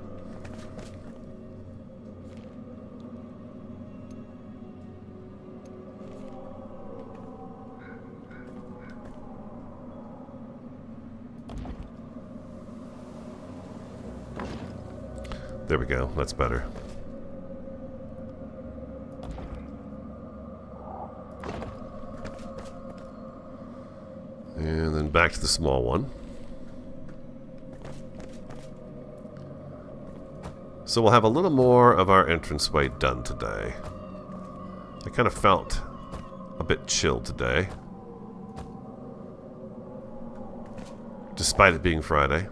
There we go. That's better. And then back to the small one. So we'll have a little more of our entranceway done today. I kind of felt a bit chill today, despite it being Friday.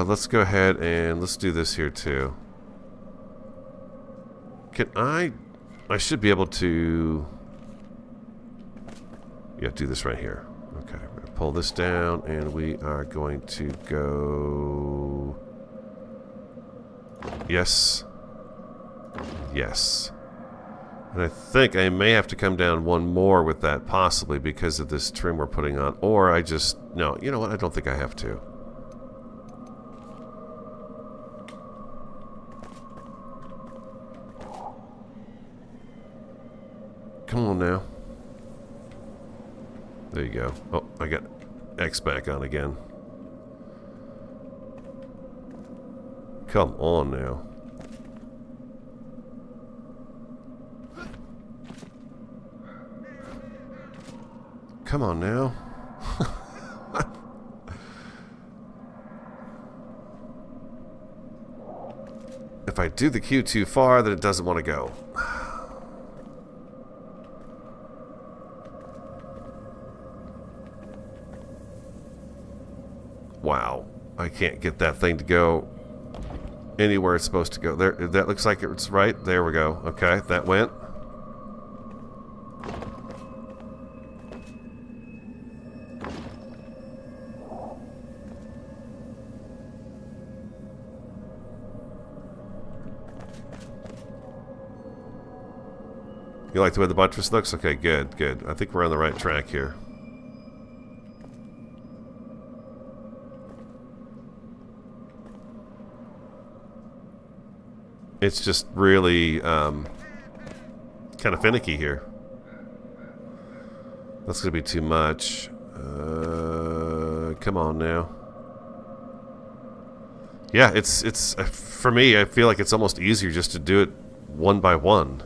Let's go ahead and let's do this here too. Can I should be able to... Yeah, do this right here. Okay, we're going to pull this down and we are going to go... Yes. Yes. And I think I may have to come down one more with that, possibly because of this trim we're putting on. Or I just... No, you know what? I don't think I have to. Come on now. There you go. Oh, I got X back on again. Come on now. Come on now. If I do the queue too far, then it doesn't want to go. Wow, I can't get that thing to go anywhere it's supposed to go. There, that looks like it's right. There we go. Okay, that went. You like the way the buttress looks? Okay, good, good. I think we're on the right track here. It's just really kind of finicky here. That's going to be too much. Come on now. Yeah, it's for me, I feel like it's almost easier just to do it one by one.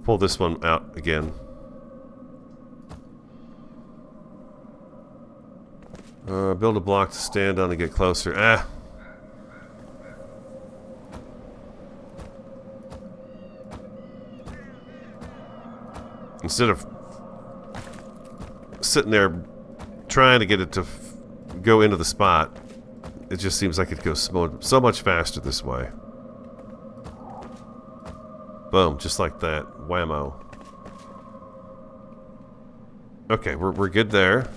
pull this one out again. Build a block to stand on and get closer. Ah! Instead of sitting there trying to get it to go into the spot, it just seems like it goes so much faster this way. Boom, just like that. Whammo. Okay, we're good there.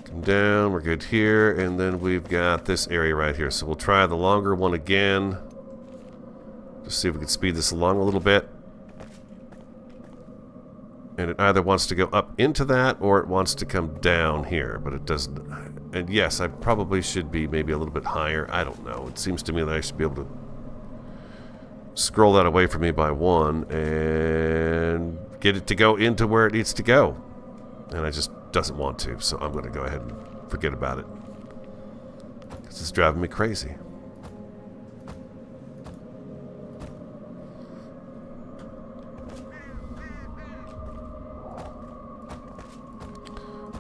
Come down, we're good here, and then we've got this area right here. So we'll try the longer one again. Just see if we can speed this along a little bit. And it either wants to go up into that or it wants to come down here, but it doesn't. And yes, I probably should be maybe a little bit higher. I don't know. It seems to me that I should be able to scroll that away from me by one and get it to go into where it needs to go. And I just doesn't want to, so I'm going to go ahead and forget about it. This is driving me crazy.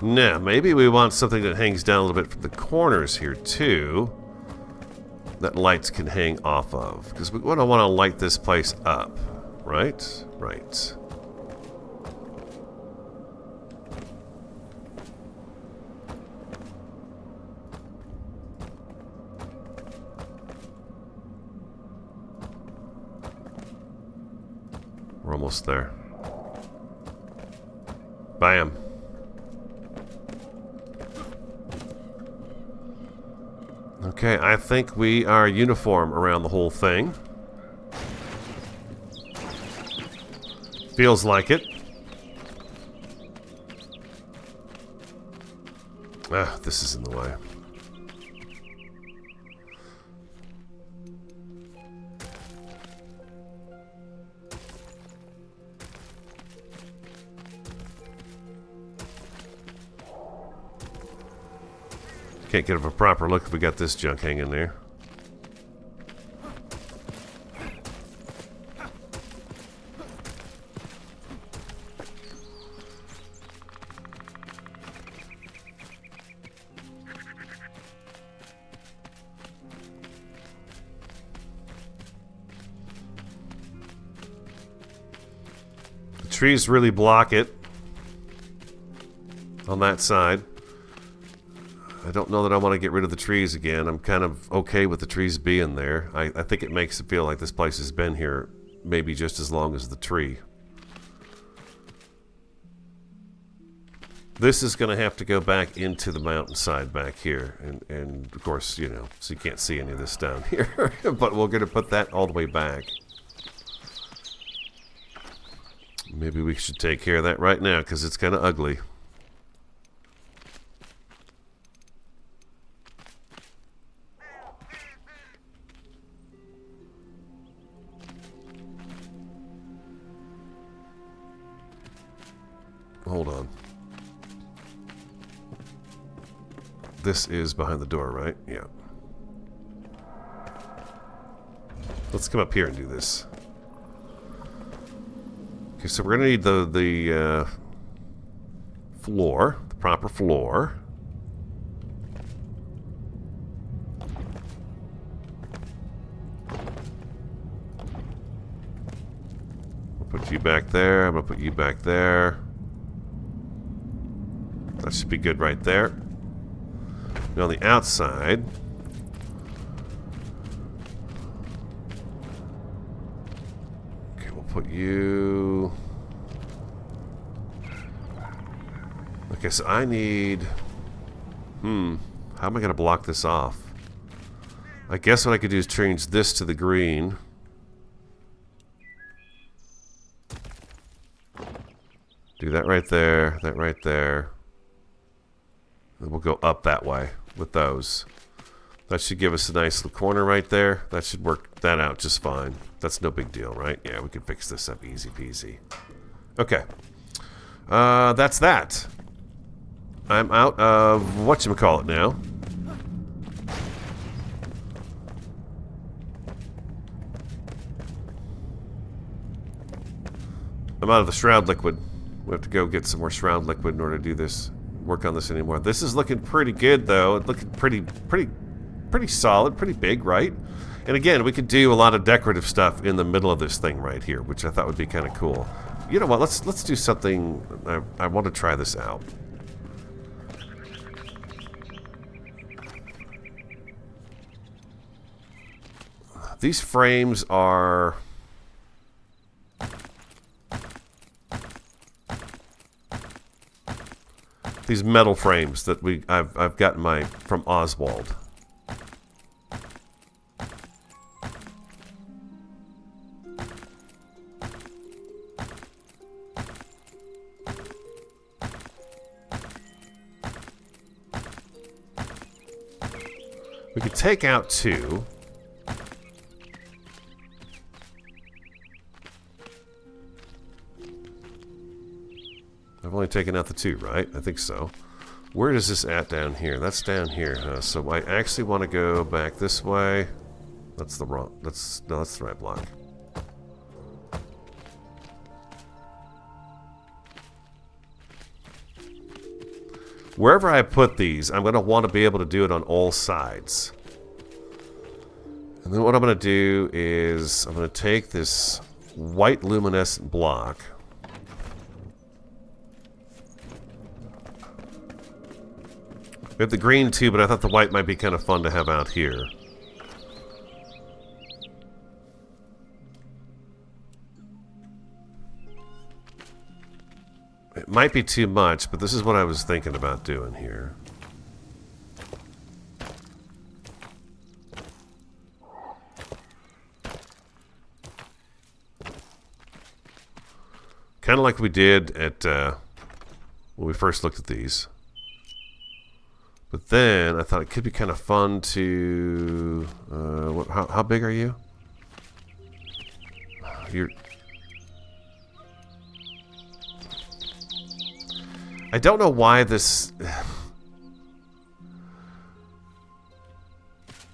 Now, maybe we want something that hangs down a little bit from the corners here, too. That lights can hang off of. Because we want to light this place up. Right? Right. We're almost there. Bam. Okay, I think we are uniform around the whole thing. Feels like it. Ah, this is in the way. Can't get a proper look if we got this junk hanging there. The trees really block it on that side. I don't know that I want to get rid of the trees again. I'm kind of okay with the trees being there. I think it makes it feel like this place has been here maybe just as long as the tree. This is going to have to go back into the mountainside back here. And of course, you know, so you can't see any of this down here. But we're going to put that all the way back. Maybe we should take care of that right now because it's kind of ugly. Hold on. This is behind the door, right? Yeah. Let's come up here and do this. Okay, so we're gonna need the floor, the proper floor. I'll put you back there. I'm gonna put you back there. That should be good right there. And on the outside, okay, we'll put you. Okay, so I need. How am I going to block this off? I guess what I could do is change this to the green. Do that right there, that right there. And we'll go up that way with those. That should give us a nice little corner right there. That should work that out just fine. That's no big deal, right? Yeah, we can fix this up easy peasy. Okay. That's that. I'm out of whatchamacallit now. I'm out of the shroud liquid. We have to go get some more shroud liquid in order to do this. Work on this anymore. This is looking pretty good, though. It's looking pretty solid, pretty big, right? And again, we could do a lot of decorative stuff in the middle of this thing right here, which I thought would be kind of cool. You know what? Let's do something. I want to try this out. These frames are... these metal frames that I've gotten from Oswald. We could take out 2. I've only taken out the 2, right? I think so. Where is this at down here? That's down here, huh? So I actually want to go back this way. That's the wrong... no, that's the right block. Wherever I put these, I'm going to want to be able to do it on all sides. And then what I'm going to do is I'm going to take this white luminescent block. We have the green too, but I thought the white might be kind of fun to have out here. It might be too much, but this is what I was thinking about doing here. Kind of like we did at when we first looked at these. But then I thought it could be kind of fun to... how big are you? You're... I don't know why this...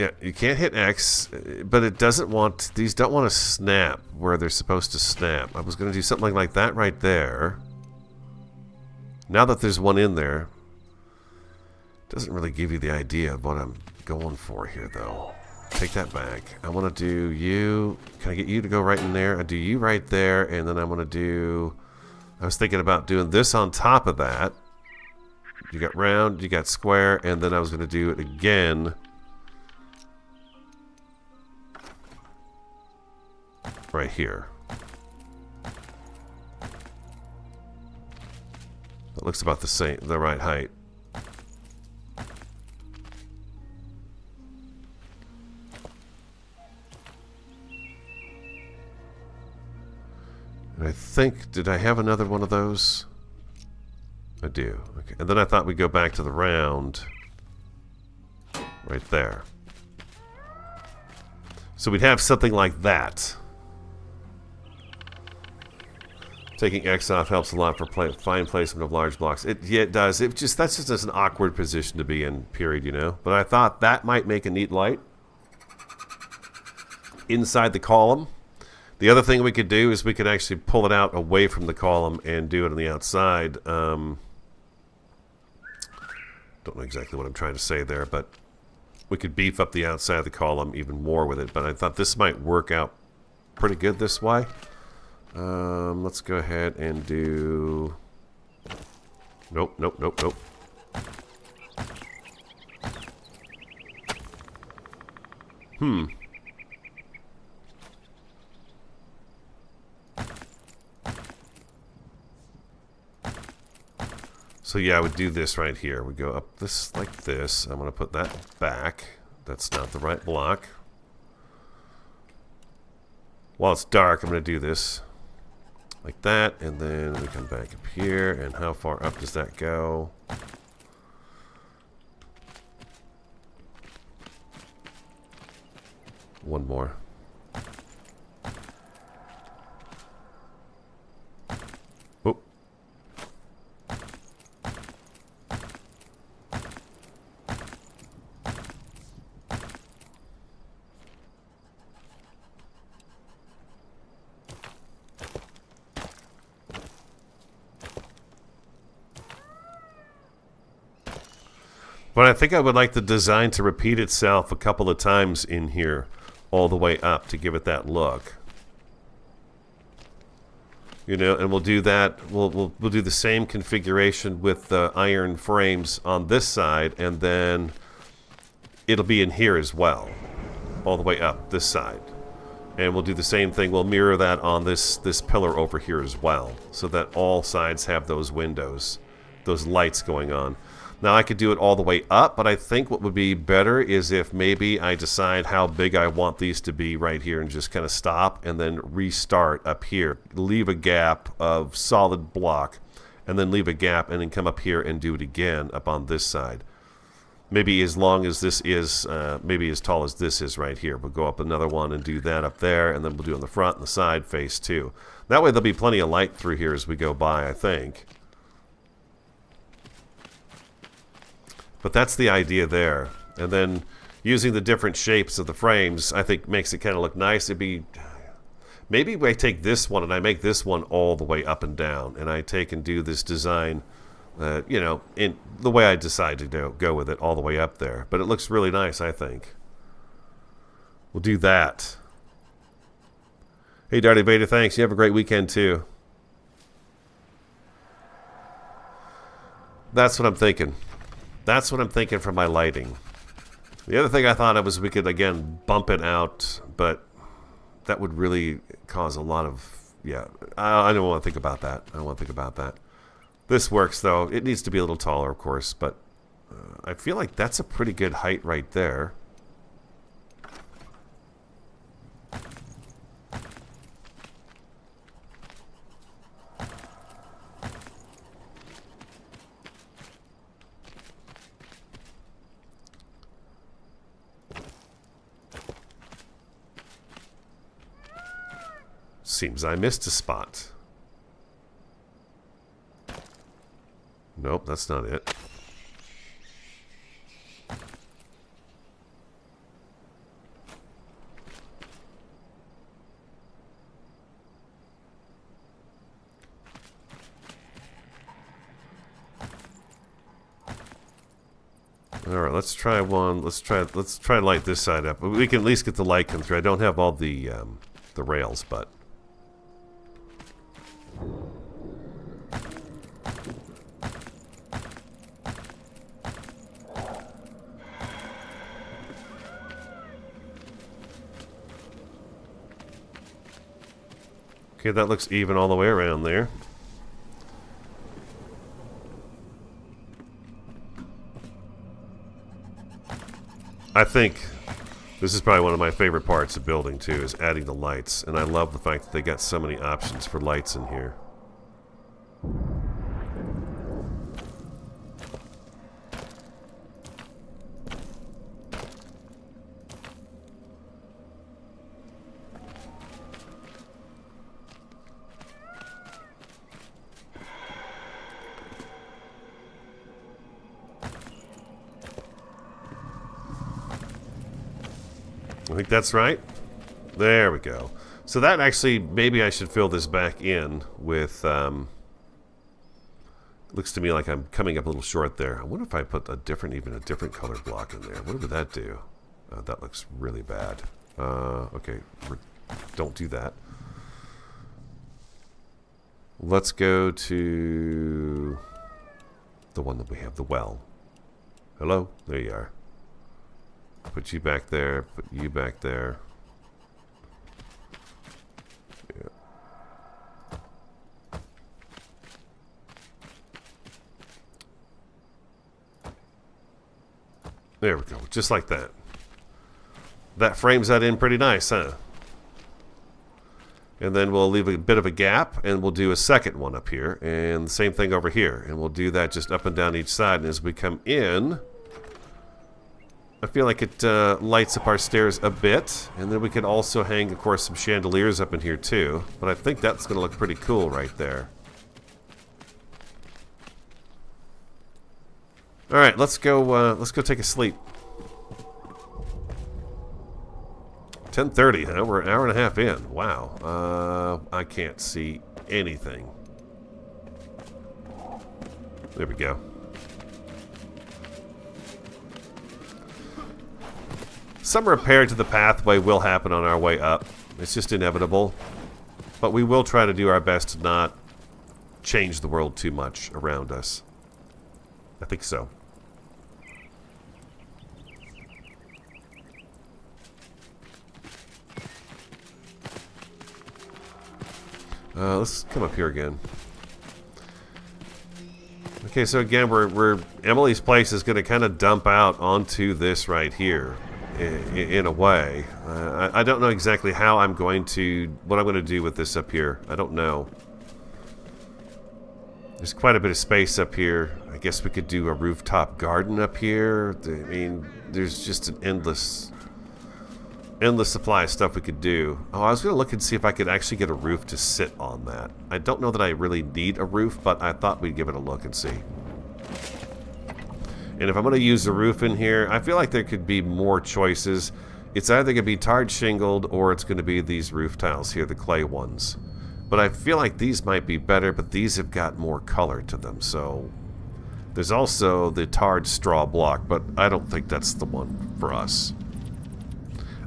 Yeah, you can't hit X, but it doesn't want... These don't want to snap where they're supposed to snap. I was going to do something like that right there. Now that there's one in there, it doesn't really give you the idea of what I'm going for here, though. Take that back. I want to do you... Can I get you to go right in there? I do you right there, and then I want to do... I was thinking about doing this on top of that. You got round, you got square, and then I was going to do it again. Right here. That looks about the same, the right height. And I think, did I have another one of those? I do. Okay. And then I thought we'd go back to the round right there. So we'd have something like that. Taking X off helps a lot for fine placement of large blocks. Yeah, it does. That's just an awkward position to be in, period, you know. But I thought that might make a neat light inside the column. The other thing we could do is we could actually pull it out away from the column and do it on the outside. Don't know exactly what I'm trying to say there, but we could beef up the outside of the column even more with it. But I thought this might work out pretty good this way. Let's go ahead and do... Nope, nope, nope, nope. So yeah, I would do this right here. We go up this like this. I'm going to put that back. That's not the right block. While it's dark, I'm going to do this like that, and then we come back up here, and how far up does that go? One more. Oh. But I think I would like the design to repeat itself a couple of times in here, all the way up, to give it that look. You know, and we'll do that. We'll do the same configuration with the iron frames on this side, and then it'll be in here as well, all the way up this side. And we'll do the same thing. We'll mirror that on this pillar over here as well, so that all sides have those windows, those lights going on. Now I could do it all the way up, but I think what would be better is if maybe I decide how big I want these to be right here and just kind of stop and then restart up here. Leave a gap of solid block and then leave a gap and then come up here and do it again up on this side. Maybe as long as this is, maybe as tall as this is right here. We'll go up another one and do that up there, and then we'll do on the front and the side face too. That way there'll be plenty of light through here as we go by, I think. But that's the idea there. And then using the different shapes of the frames, I think makes it kind of look nice. It'd be, maybe I take this one and I make this one all the way up and down, and I take and do this design, you know, in the way I decide to go with it all the way up there. But it looks really nice, I think. We'll do that. Hey, Darty Vader, thanks. You have a great weekend too. That's what I'm thinking. That's what I'm thinking for my lighting. The other thing I thought of was we could, again, bump it out, but that would really cause a lot of, yeah, I don't want to think about that. I don't want to think about that. This works, though. It needs to be a little taller, of course, but I feel like that's a pretty good height right there. Seems I missed a spot. Nope, that's not it. All right, let's try one. Let's try and light this side up. We can at least get the light come through. I don't have all the rails, but. Okay, that looks even all the way around there. I think this is probably one of my favorite parts of building too, is adding the lights. And I love the fact that they got so many options for lights in here. I think that's right. There we go. So that actually, maybe I should fill this back in with, looks to me like I'm coming up a little short there. I wonder if I put even a different color block in there. What would that do? That looks really bad. Okay, don't do that. Let's go to the one that we have, the well. Hello? There you are. Put you back there. Put you back there. Yeah. There we go. Just like that. That frames that in pretty nice, huh? And then we'll leave a bit of a gap, and we'll do a second one up here. And same thing over here. And we'll do that just up and down each side. And as we come in, I feel like it lights up our stairs a bit. And then we can also hang, of course, some chandeliers up in here too. But I think that's going to look pretty cool right there. All right, let's go take a sleep. 10:30, huh? We're an hour and a half in. Wow. I can't see anything. There we go. Some repair to the pathway will happen on our way up. It's just inevitable. But we will try to do our best to not change the world too much around us. I think so. Let's come up here again. Okay, so again, we're Emily's place is going to kind of dump out onto this right here, in a way. I don't know exactly how I'm going to, what I'm going to do with this up here. I don't know. There's quite a bit of space up here. I guess we could do a rooftop garden up here. I mean, there's just an endless supply of stuff we could do. Oh, I was going to look and see if I could actually get a roof to sit on that. I don't know that I really need a roof, but I thought we'd give it a look and see. And if I'm going to use a roof in here, I feel like there could be more choices. It's either going to be tarred shingled or it's going to be these roof tiles here, the clay ones. But I feel like these might be better, but these have got more color to them. So there's also the tarred straw block, but I don't think that's the one for us.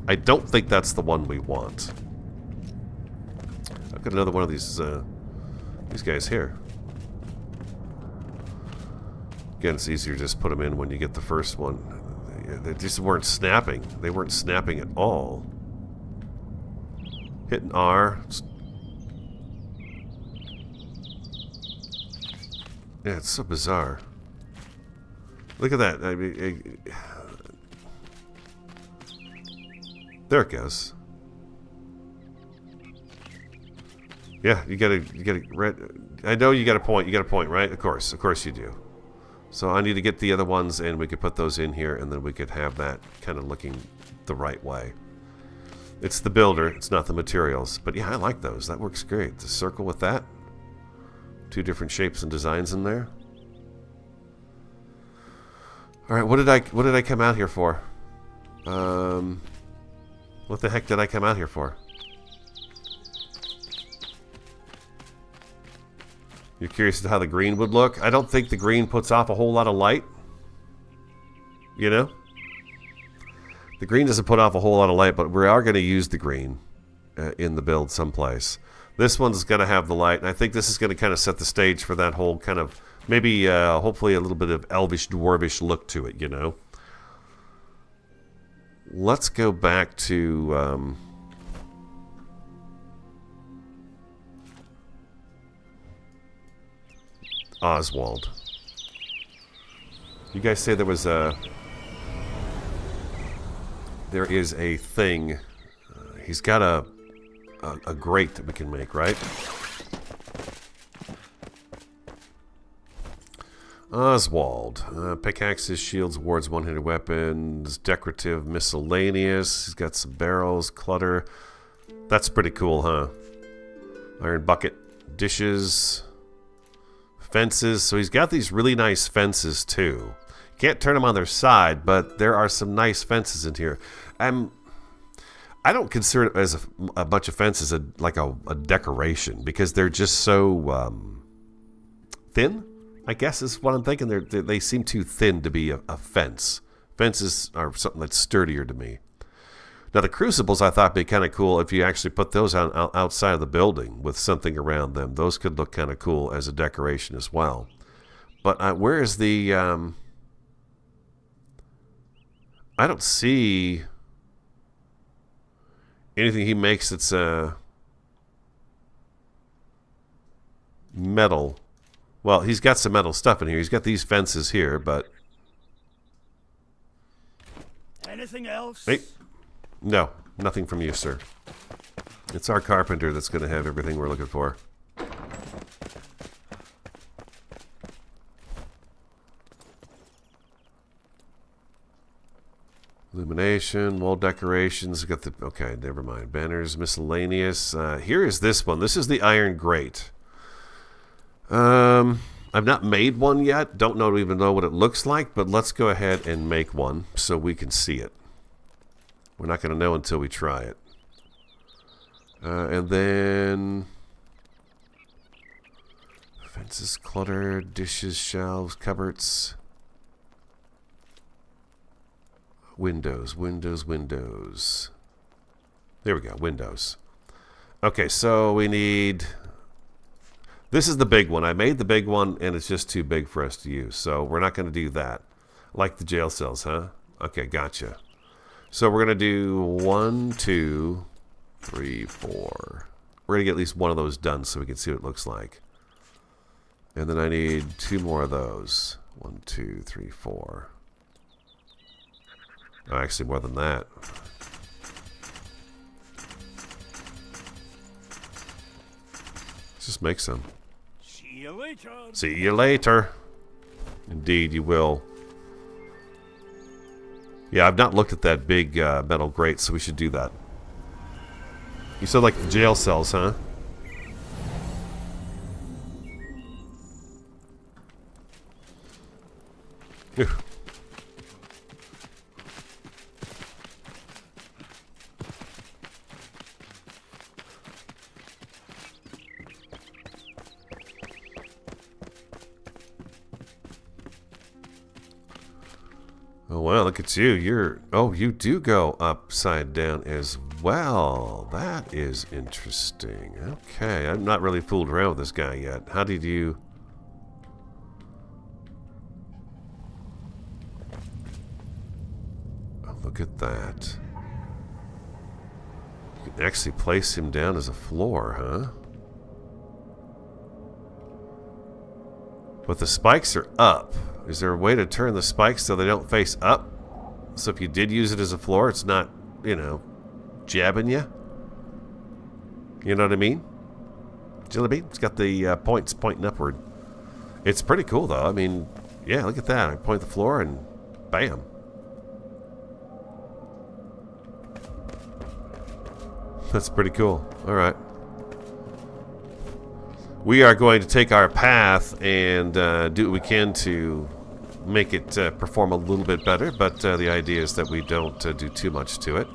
I don't think that's the one we want. I've got another one of these guys here. Again, it's easier to just put them in when you get the first one. They just weren't snapping. They weren't snapping at all. Hitting R. Yeah, it's so bizarre. Look at that. I mean, there it goes. Yeah, you gotta red. I know you got a point. You got a point, right? Of course you do. So I need to get the other ones, and we could put those in here, and then we could have that kind of looking the right way. It's the builder. It's not the materials. But yeah, I like those. That works great. The circle with that. Two different shapes and designs in there. All right, what did I come out here for? What the heck did I come out here for? You're curious as to how the green would look? I don't think the green puts off a whole lot of light. You know? The green doesn't put off a whole lot of light, but we are going to use the green in the build someplace. This one's going to have the light, and I think this is going to kind of set the stage for that whole kind of, maybe, hopefully a little bit of elvish, dwarvish look to it, you know? Let's go back to Oswald. You guys say there was there is a thing. He's got a grate that we can make, right? Oswald. Pickaxes, shields, wards, one-handed weapons, decorative, miscellaneous. He's got some barrels, clutter. That's pretty cool, huh? Iron bucket, dishes, fences. So he's got these really nice fences, too. Can't turn them on their side, but there are some nice fences in here. I don't consider it as a bunch of fences like a decoration because they're just so thin. I guess is what I'm thinking. They seem too thin to be a fence. Fences are something that's sturdier to me. Now the crucibles I thought would be kind of cool if you actually put those outside of the building with something around them. Those could look kind of cool as a decoration as well. But where is the? I don't see anything he makes that's metal. Well, he's got some metal stuff in here. He's got these fences here, but... Anything else? Hey. No, nothing from you, sir. It's our carpenter that's going to have everything we're looking for. Illumination, wall decorations. Got the... Okay, never mind. Banners, miscellaneous. Here is this one. This is the iron grate. I've not made one yet. Don't even know what it looks like, but let's go ahead and make one so we can see it. We're not going to know until we try it. And then fences, clutter, dishes, shelves, cupboards. Windows, windows, windows. There we go, windows. Okay, so we need... This is the big one. I made the big one, and it's just too big for us to use. So we're not going to do that. Like the jail cells, huh? Okay, gotcha. So we're going to do 1, 2, 3, 4. We're going to get at least one of those done so we can see what it looks like. And then I need 2 more of those. 1, 2, 3, 4. Oh, actually, more than that. Let's just make some. See you later. See you later. Indeed, you will. Yeah, I've not looked at that big metal grate, so we should do that. You said like the jail cells, huh? Phew. Oh wow, look at you. You do go upside down as well. That is interesting. Okay, I'm not really fooled around with this guy yet. How did you... Oh, look at that. You can actually place him down as a floor, huh? But the spikes are up. Is there a way to turn the spikes so they don't face up? So if you did use it as a floor, it's not, you know, jabbing you? You know what I mean? Do you know what I mean? It's got the points pointing upward. It's pretty cool, though. I mean, yeah, look at that. I point the floor and bam. That's pretty cool. All right. We are going to take our path and do what we can to make it perform a little bit better, but the idea is that we don't do too much to it.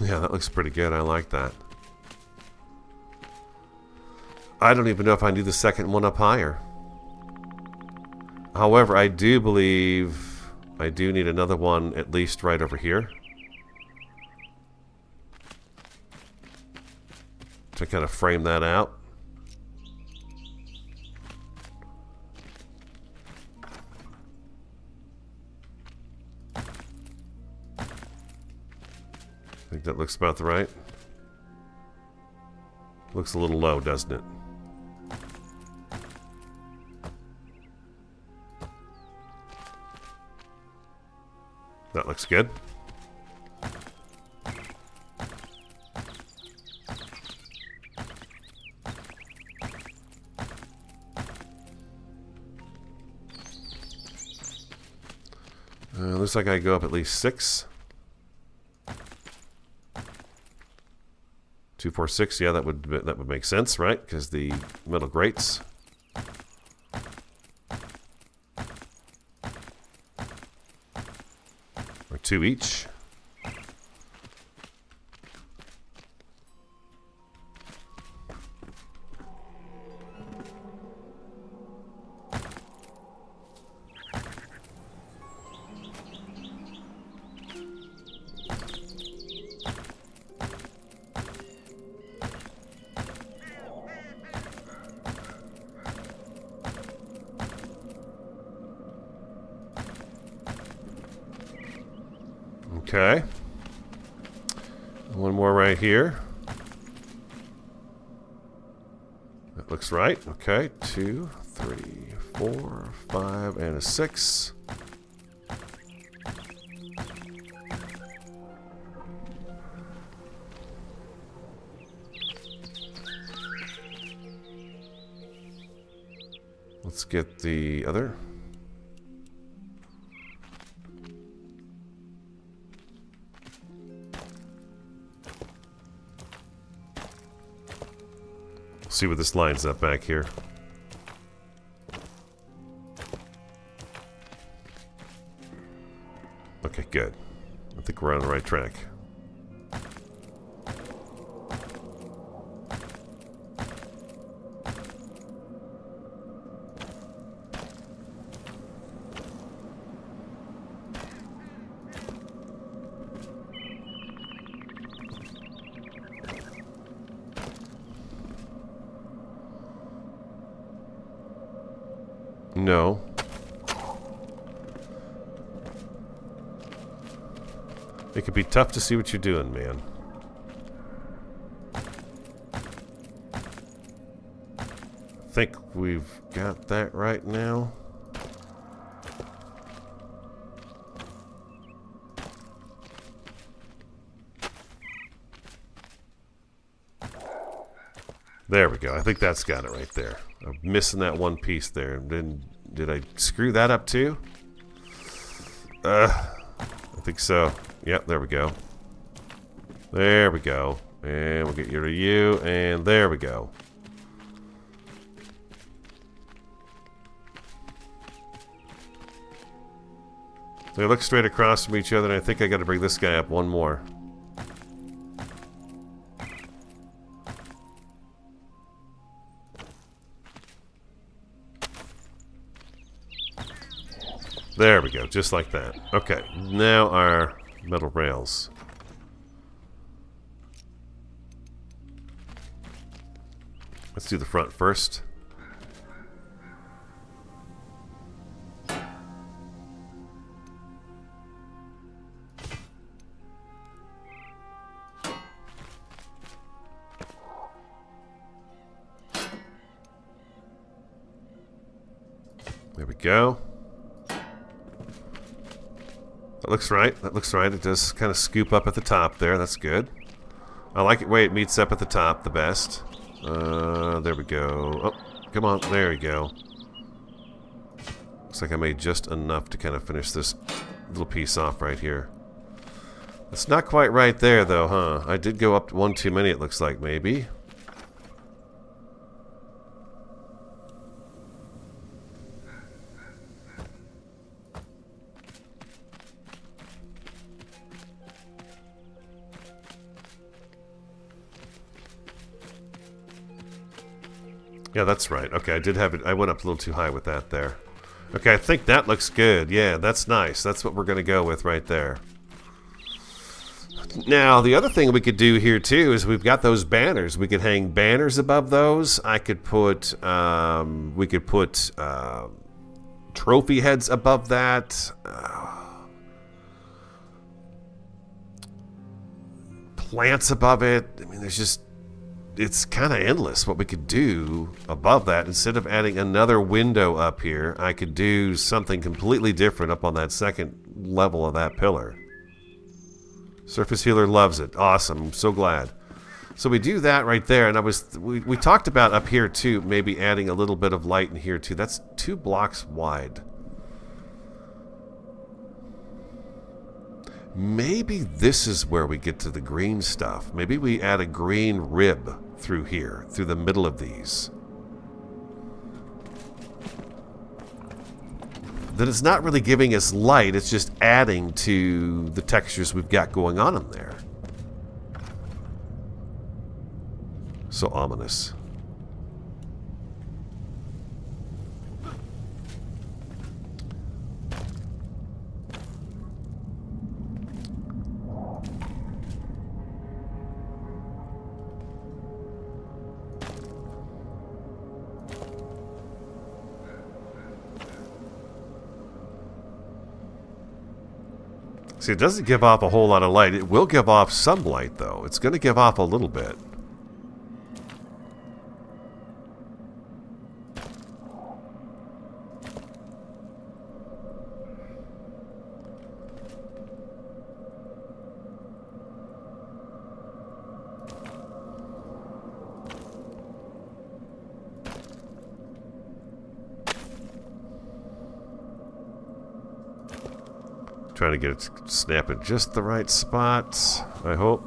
Yeah, that looks pretty good. I like that. I don't even know if I need the second one up higher. However, I do believe I do need another one at least right over here to kind of frame that out. I think that looks about right. Looks a little low, doesn't it? That looks good. Looks like I go up at least 6. 2, 4, 6. Yeah, that would make sense, right? Because the metal grates. Or 2 each. Okay. One more right here. That looks right. Okay. 2, 3, 4, 5, and a 6. Let's get the other. See where this lines up back here. Okay, good. I think we're on the right track. No. It could be tough to see what you're doing, man. I think we've got that right now. There we go. I think that's got it right there. I'm missing that one piece there. Did I screw that up too? I think so. Yep, there we go. There we go. And we'll get rid of you. And there we go. They look straight across from each other, and I think I got to bring this guy up one more. There we go, just like that. Okay, now our metal rails. Let's do the front first. There we go. That looks right. That looks right. It does kind of scoop up at the top there. That's good. I like it way it meets up at the top the best. There we go. Oh, come on. There we go. Looks like I made just enough to kind of finish this little piece off right here. It's not quite right there, though, huh? I did go up one too many, it looks like, maybe. Yeah, that's right. Okay, I did have it. I went up a little too high with that there. Okay, I think that looks good. Yeah, that's nice. That's what we're going to go with right there. Now, the other thing we could do here, too, is we've got those banners. We could hang banners above those. I could put, we could put trophy heads above that. Plants above it. I mean, there's just... It's kind of endless what we could do above that. Instead of adding another window up here, I could do something completely different up on that second level of that pillar. Surface Healer loves it. Awesome. I'm so glad. So we do that right there, and we talked about up here too, maybe adding a little bit of light in here too. That's 2 blocks wide. Maybe this is where we get to the green stuff. Maybe we add a green rib through here, through the middle of these. Then it's not really giving us light, it's just adding to the textures we've got going on in there. So ominous. See, it doesn't give off a whole lot of light. It will give off some light, though. It's going to give off a little bit. Trying to get it to snap in just the right spots, I hope.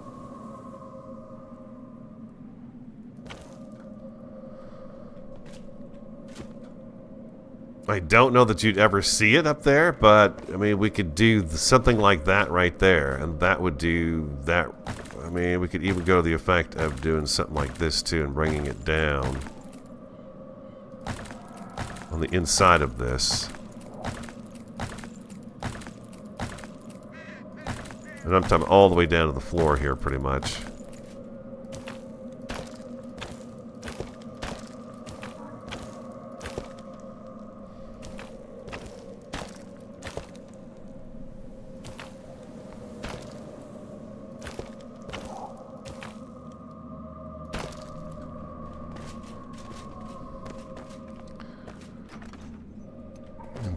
I don't know that you'd ever see it up there, but I mean, we could do something like that right there, and that would do that. I mean, we could even go to the effect of doing something like this too and bringing it down on the inside of this. And I'm talking all the way down to the floor here, pretty much.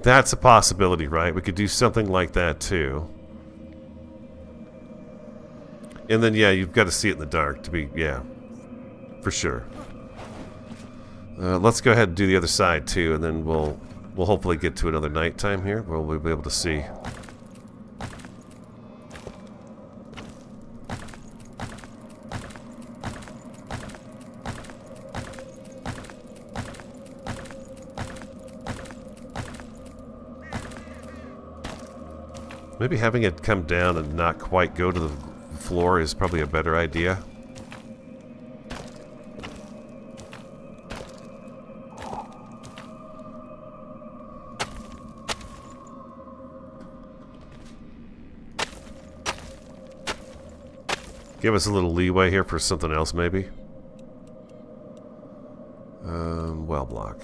That's a possibility, right? We could do something like that too. And then, yeah, you've got to see it in the dark to be, yeah, for sure. Let's go ahead and do the other side too, and then we'll hopefully get to another nighttime here where we'll be able to see. Maybe having it come down and not quite go to the floor is probably a better idea. Give us a little leeway here for something else, maybe. Well block.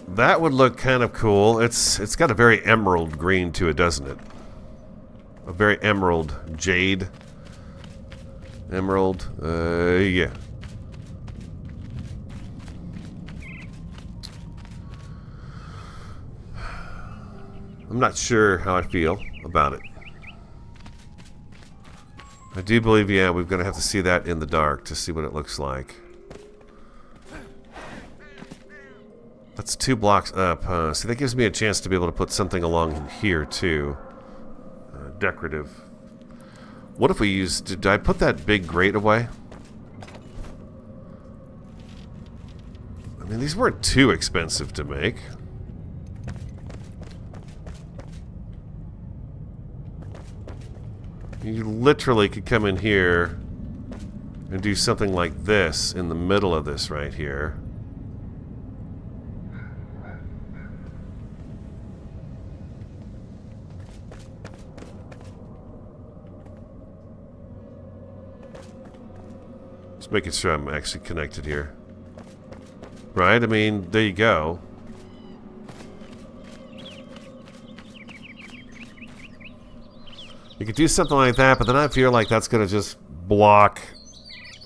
That would look kind of cool. It's got a very emerald green to it, doesn't it? A very emerald jade. Emerald. Yeah. I'm not sure how I feel about it. I do believe, yeah, we're going to have to see that in the dark to see what it looks like. That's 2 blocks up, huh? See, that gives me a chance to be able to put something along here, too. Decorative. What if we used... Did I put that big grate away? I mean, these weren't too expensive to make. You literally could come in here and do something like this in the middle of this right here. Just making sure I'm actually connected here. Right? I mean, there you go. You could do something like that, but then I feel like that's going to just block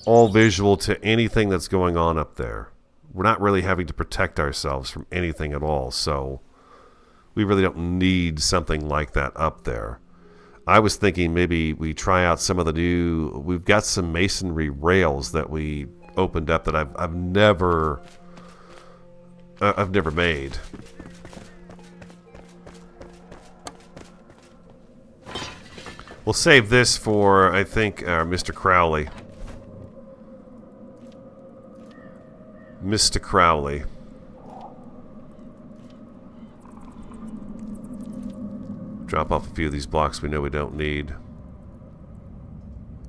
all visual to anything that's going on up there. We're not really having to protect ourselves from anything at all, so we really don't need something like that up there. I was thinking maybe we try out some of the new... We've got some masonry rails that we opened up that I've never made. We'll save this for, I think, Mr. Crowley. Mr. Crowley. Drop off a few of these blocks we know we don't need.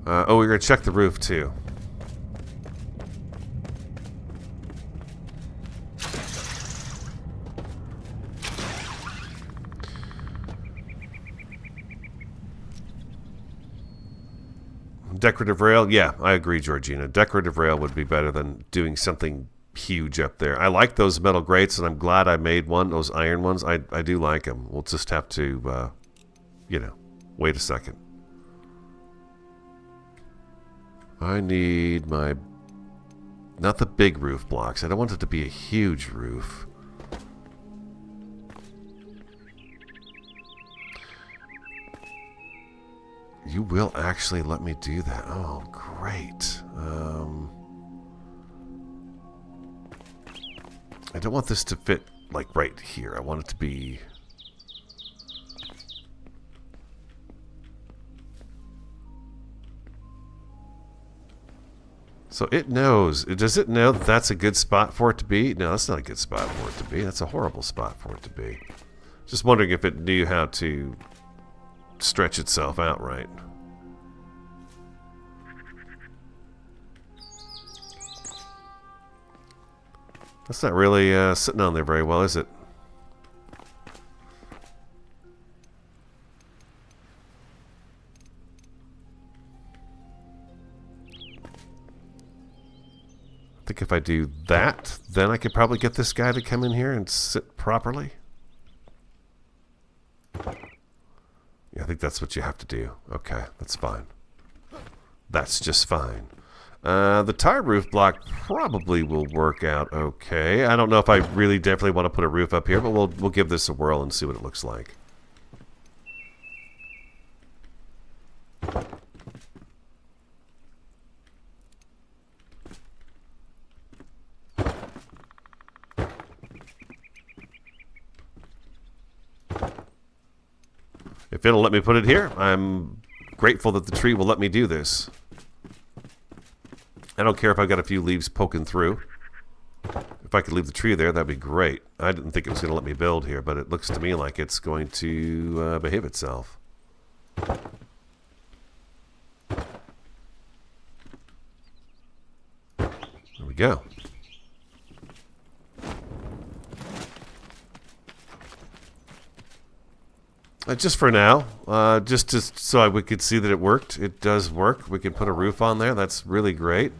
Oh, we're going to check the roof, too. Decorative rail? Yeah, I agree, Georgina. Decorative rail would be better than doing something huge up there. I like those metal grates, and I'm glad I made one. Those iron ones, I do like them. We'll just have to, you know, wait a second. I need my... Not the big roof blocks. I don't want it to be a huge roof. You will actually let me do that. Oh, great. I don't want this to fit, like, right here. I want it to be... So it knows. Does it know that that's a good spot for it to be? No, that's not a good spot for it to be. That's a horrible spot for it to be. Just wondering if it knew how to stretch itself out right. That's not really sitting on there very well, is it? I think if I do that, then I could probably get this guy to come in here and sit properly. Yeah, I think that's what you have to do. Okay, that's fine. That's just fine. The tar roof block probably will work out okay. I don't know if I really definitely want to put a roof up here, but we'll give this a whirl and see what it looks like. If it'll let me put it here, I'm grateful that the tree will let me do this. I don't care if I've got a few leaves poking through. If I could leave the tree there, that'd be great. I didn't think it was going to let me build here, but it looks to me like it's going to behave itself. There we go. Just for now, just so we could see that it worked. It does work. We can put a roof on there. That's really great.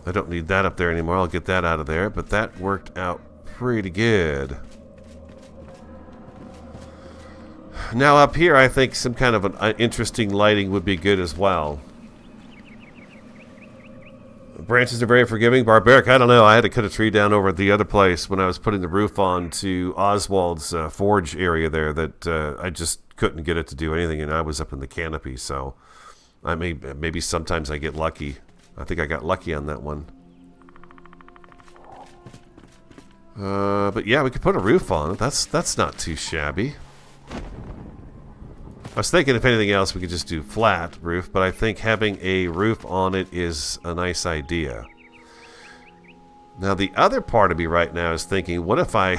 I don't need that up there anymore. I'll get that out of there. But that worked out pretty good. Now up here, I think some kind of an interesting lighting would be good as well. Branches are very forgiving. Barbaric, I don't know. I had to cut a tree down over at the other place when I was putting the roof on to Oswald's forge area there that I just couldn't get it to do anything, and I was up in the canopy, so maybe sometimes I get lucky. I think I got lucky on that one. But yeah, we could put a roof on it. That's not too shabby. I was thinking if anything else we could just do flat roof, but I think having a roof on it is a nice idea. Now the other part of me right now is thinking, what if I...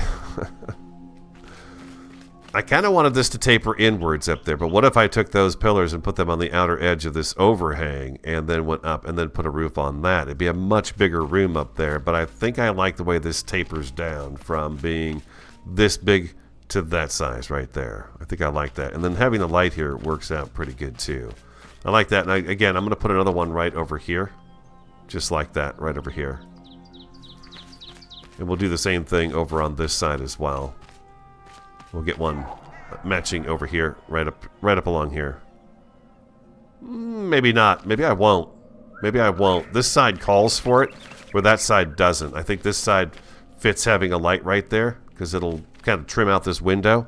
I kind of wanted this to taper inwards up there, but what if I took those pillars and put them on the outer edge of this overhang and then went up and then put a roof on that? It'd be a much bigger room up there, but I think I like the way this tapers down from being this big to that size right there. I think I like that. And then having the light here works out pretty good too. I like that. And again, I'm going to put another one right over here. Just like that, right over here. And we'll do the same thing over on this side as well. We'll get one matching over here, right up along here. Maybe not. Maybe I won't. Maybe I won't. This side calls for it, where that side doesn't. I think this side fits having a light right there, because it'll kind of trim out this window.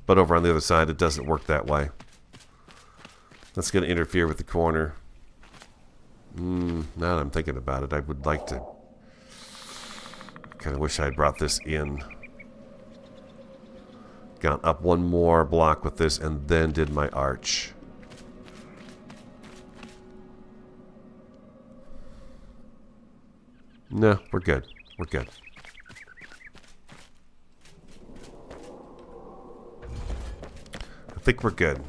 But over on the other side, it doesn't work that way. That's going to interfere with the corner. Now that I'm thinking about it, I would like to... kind of wish I had brought this in. Gone up one more block with this and then did my arch. No, we're good. We're good. I think we're good.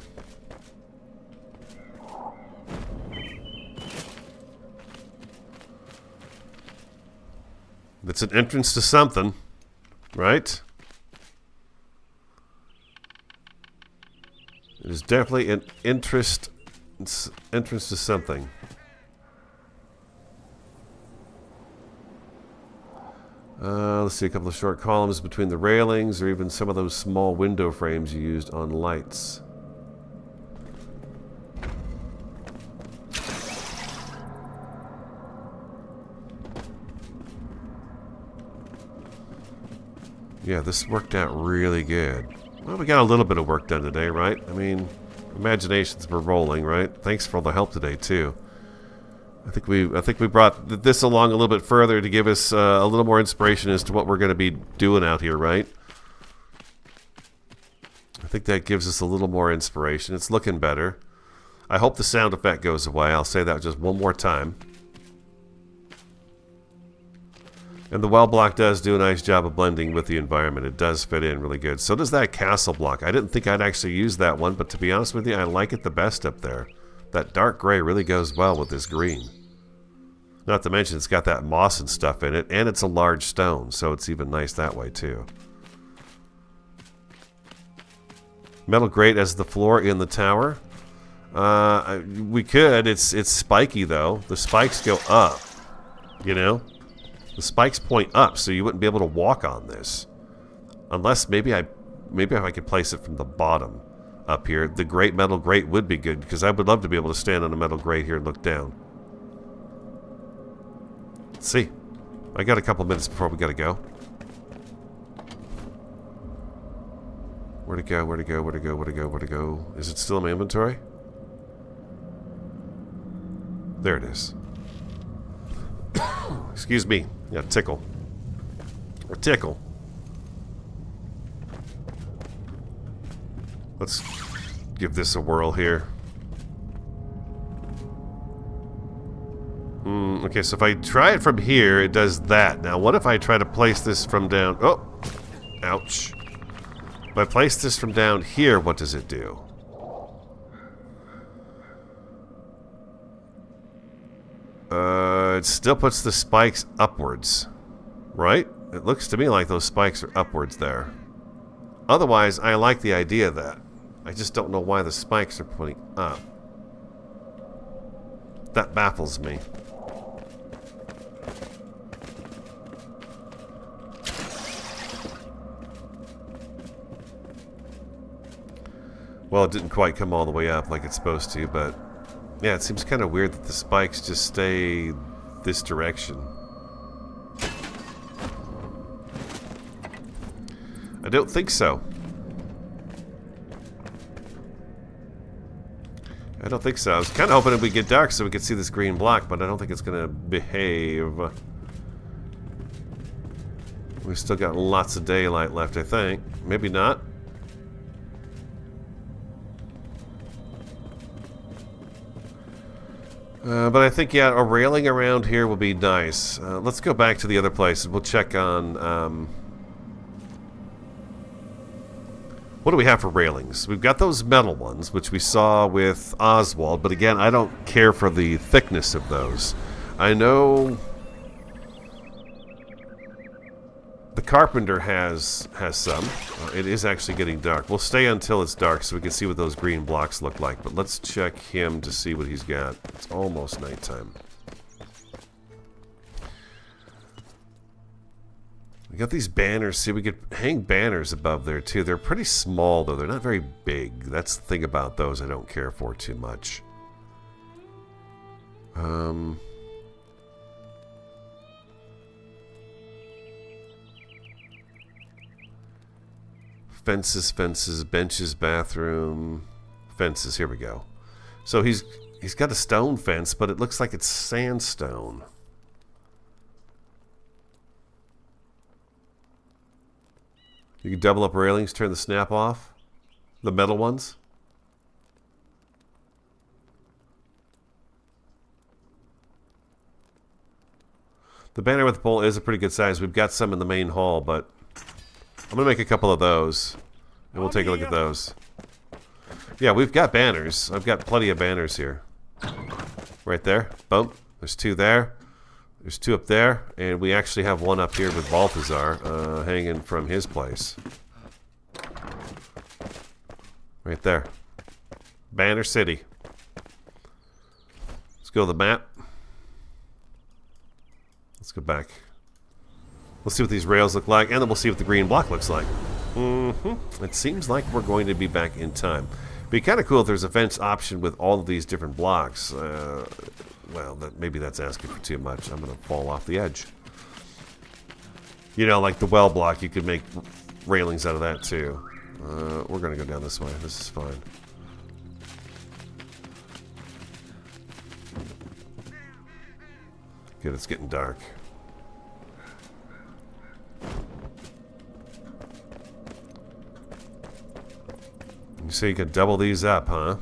It's an entrance to something, right? It is definitely an entrance to something. Let's see, a couple of short columns between the railings, or even some of those small window frames you used on lights. Yeah, this worked out really good. Well, we got a little bit of work done today, right? I mean, imaginations were rolling, right? Thanks for all the help today, too. I think we brought this along a little bit further to give us a little more inspiration as to what we're going to be doing out here, right? I think that gives us a little more inspiration. It's looking better. I hope the sound effect goes away. I'll say that just one more time. And the well block does do a nice job of blending with the environment. It does fit in really good. So does that castle block. I didn't think I'd actually use that one, but to be honest with you, I like it the best up there. That dark gray really goes well with this green. Not to mention it's got that moss and stuff in it, and it's a large stone, so it's even nice that way too. Metal grate as the floor in the tower. We could. It's spiky though. The spikes go up. You know? The spikes point up, so you wouldn't be able to walk on this. Unless maybe if I could place it from the bottom up here. The metal grate would be good, because I would love to be able to stand on a metal grate here and look down. Let's see. I got a couple minutes before we gotta go. Where'd it go? Where'd it go? Where'd it go? Where'd it go? Where'd it go? Is it still in my inventory? There it is. Excuse me. Yeah, tickle. Or tickle. Let's give this a whirl here. Okay, so if I try it from here, it does that. Now, what if I try to place this from down... Oh! Ouch. If I place this from down here, what does it do? It still puts the spikes upwards. Right? It looks to me like those spikes are upwards there. Otherwise, I like the idea of that. I just don't know why the spikes are pointing up. That baffles me. Well, it didn't quite come all the way up like it's supposed to, but... Yeah, it seems kind of weird that the spikes just stay this direction. I don't think so. I don't think so. I was kind of hoping it would get dark so we could see this green block, but I don't think it's going to behave. We've still got lots of daylight left, I think. Maybe not. But I think, yeah, a railing around here will be nice. Let's go back to the other place and we'll check on... what do we have for railings? We've got those metal ones, which we saw with Oswald, but again, I don't care for the thickness of those. I know the carpenter has some. It is actually getting dark. We'll stay until it's dark so we can see what those green blocks look like, but let's check him to see what he's got. It's almost nighttime. We got these banners. See, we could hang banners above there, too. They're pretty small, though. They're not very big. That's the thing about those I don't care for too much. Fences, benches, bathroom, fences. Here we go. So he's got a stone fence, but it looks like it's sandstone. You can double up railings, turn the snap off. The metal ones. The banner with the pole is a pretty good size. We've got some in the main hall, but I'm going to make a couple of those. And we'll take a look at those. Yeah, we've got banners. I've got plenty of banners here. Right there. Boom. There's two there. There's two up there, and we actually have one up here with Balthazar hanging from his place. Right there. Banner City. Let's go to the map. Let's go back. We'll see what these rails look like, and then we'll see what the green block looks like. It seems like we're going to be back in time. Be kind of cool if there's a fence option with all of these different blocks. Well, maybe that's asking for too much. I'm going to fall off the edge. You know, like the well block, you could make railings out of that too. We're going to go down this way. This is fine. Good, it's getting dark. You say you could double these up, huh?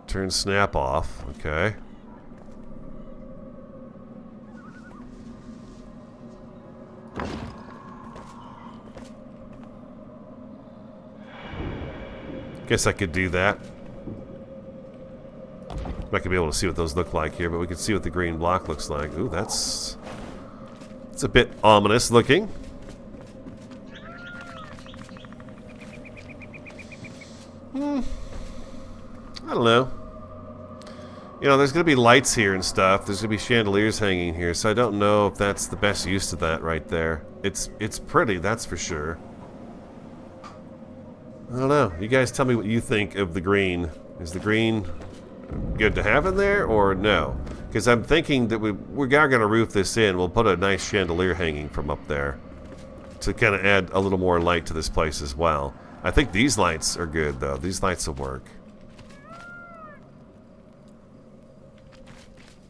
Turn snap off. Okay. Guess I could do that. I'm not going to be able to see what those look like here, but we can see what the green block looks like. Ooh, it's a bit ominous looking. I don't know. You know, there's going to be lights here and stuff. There's going to be chandeliers hanging here, so I don't know if that's the best use of that right there. It's pretty, that's for sure. I don't know. You guys tell me what you think of the green. Is the green good to have in there or no? Because I'm thinking that we're going to roof this in. We'll put a nice chandelier hanging from up there to kind of add a little more light to this place as well. I think these lights are good, though. These lights will work.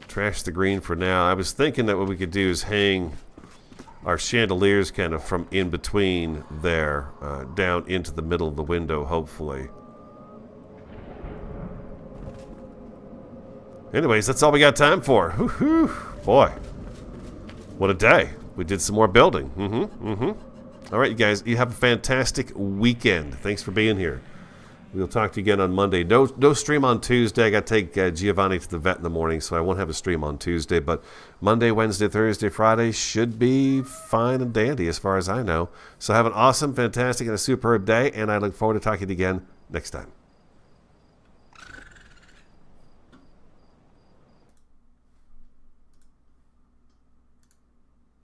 Trash the green for now. I was thinking that what we could do is hang our chandeliers kind of from in between there, down into the middle of the window, hopefully. Anyways, that's all we got time for. Whew, boy, what a day. We did some more building. All right, you guys, you have a fantastic weekend. Thanks for being here. We'll talk to you again on Monday. No stream on Tuesday. I got to take Giovanni to the vet in the morning, so I won't have a stream on Tuesday. But Monday, Wednesday, Thursday, Friday should be fine and dandy as far as I know. So have an awesome, fantastic, and a superb day, and I look forward to talking to you again next time.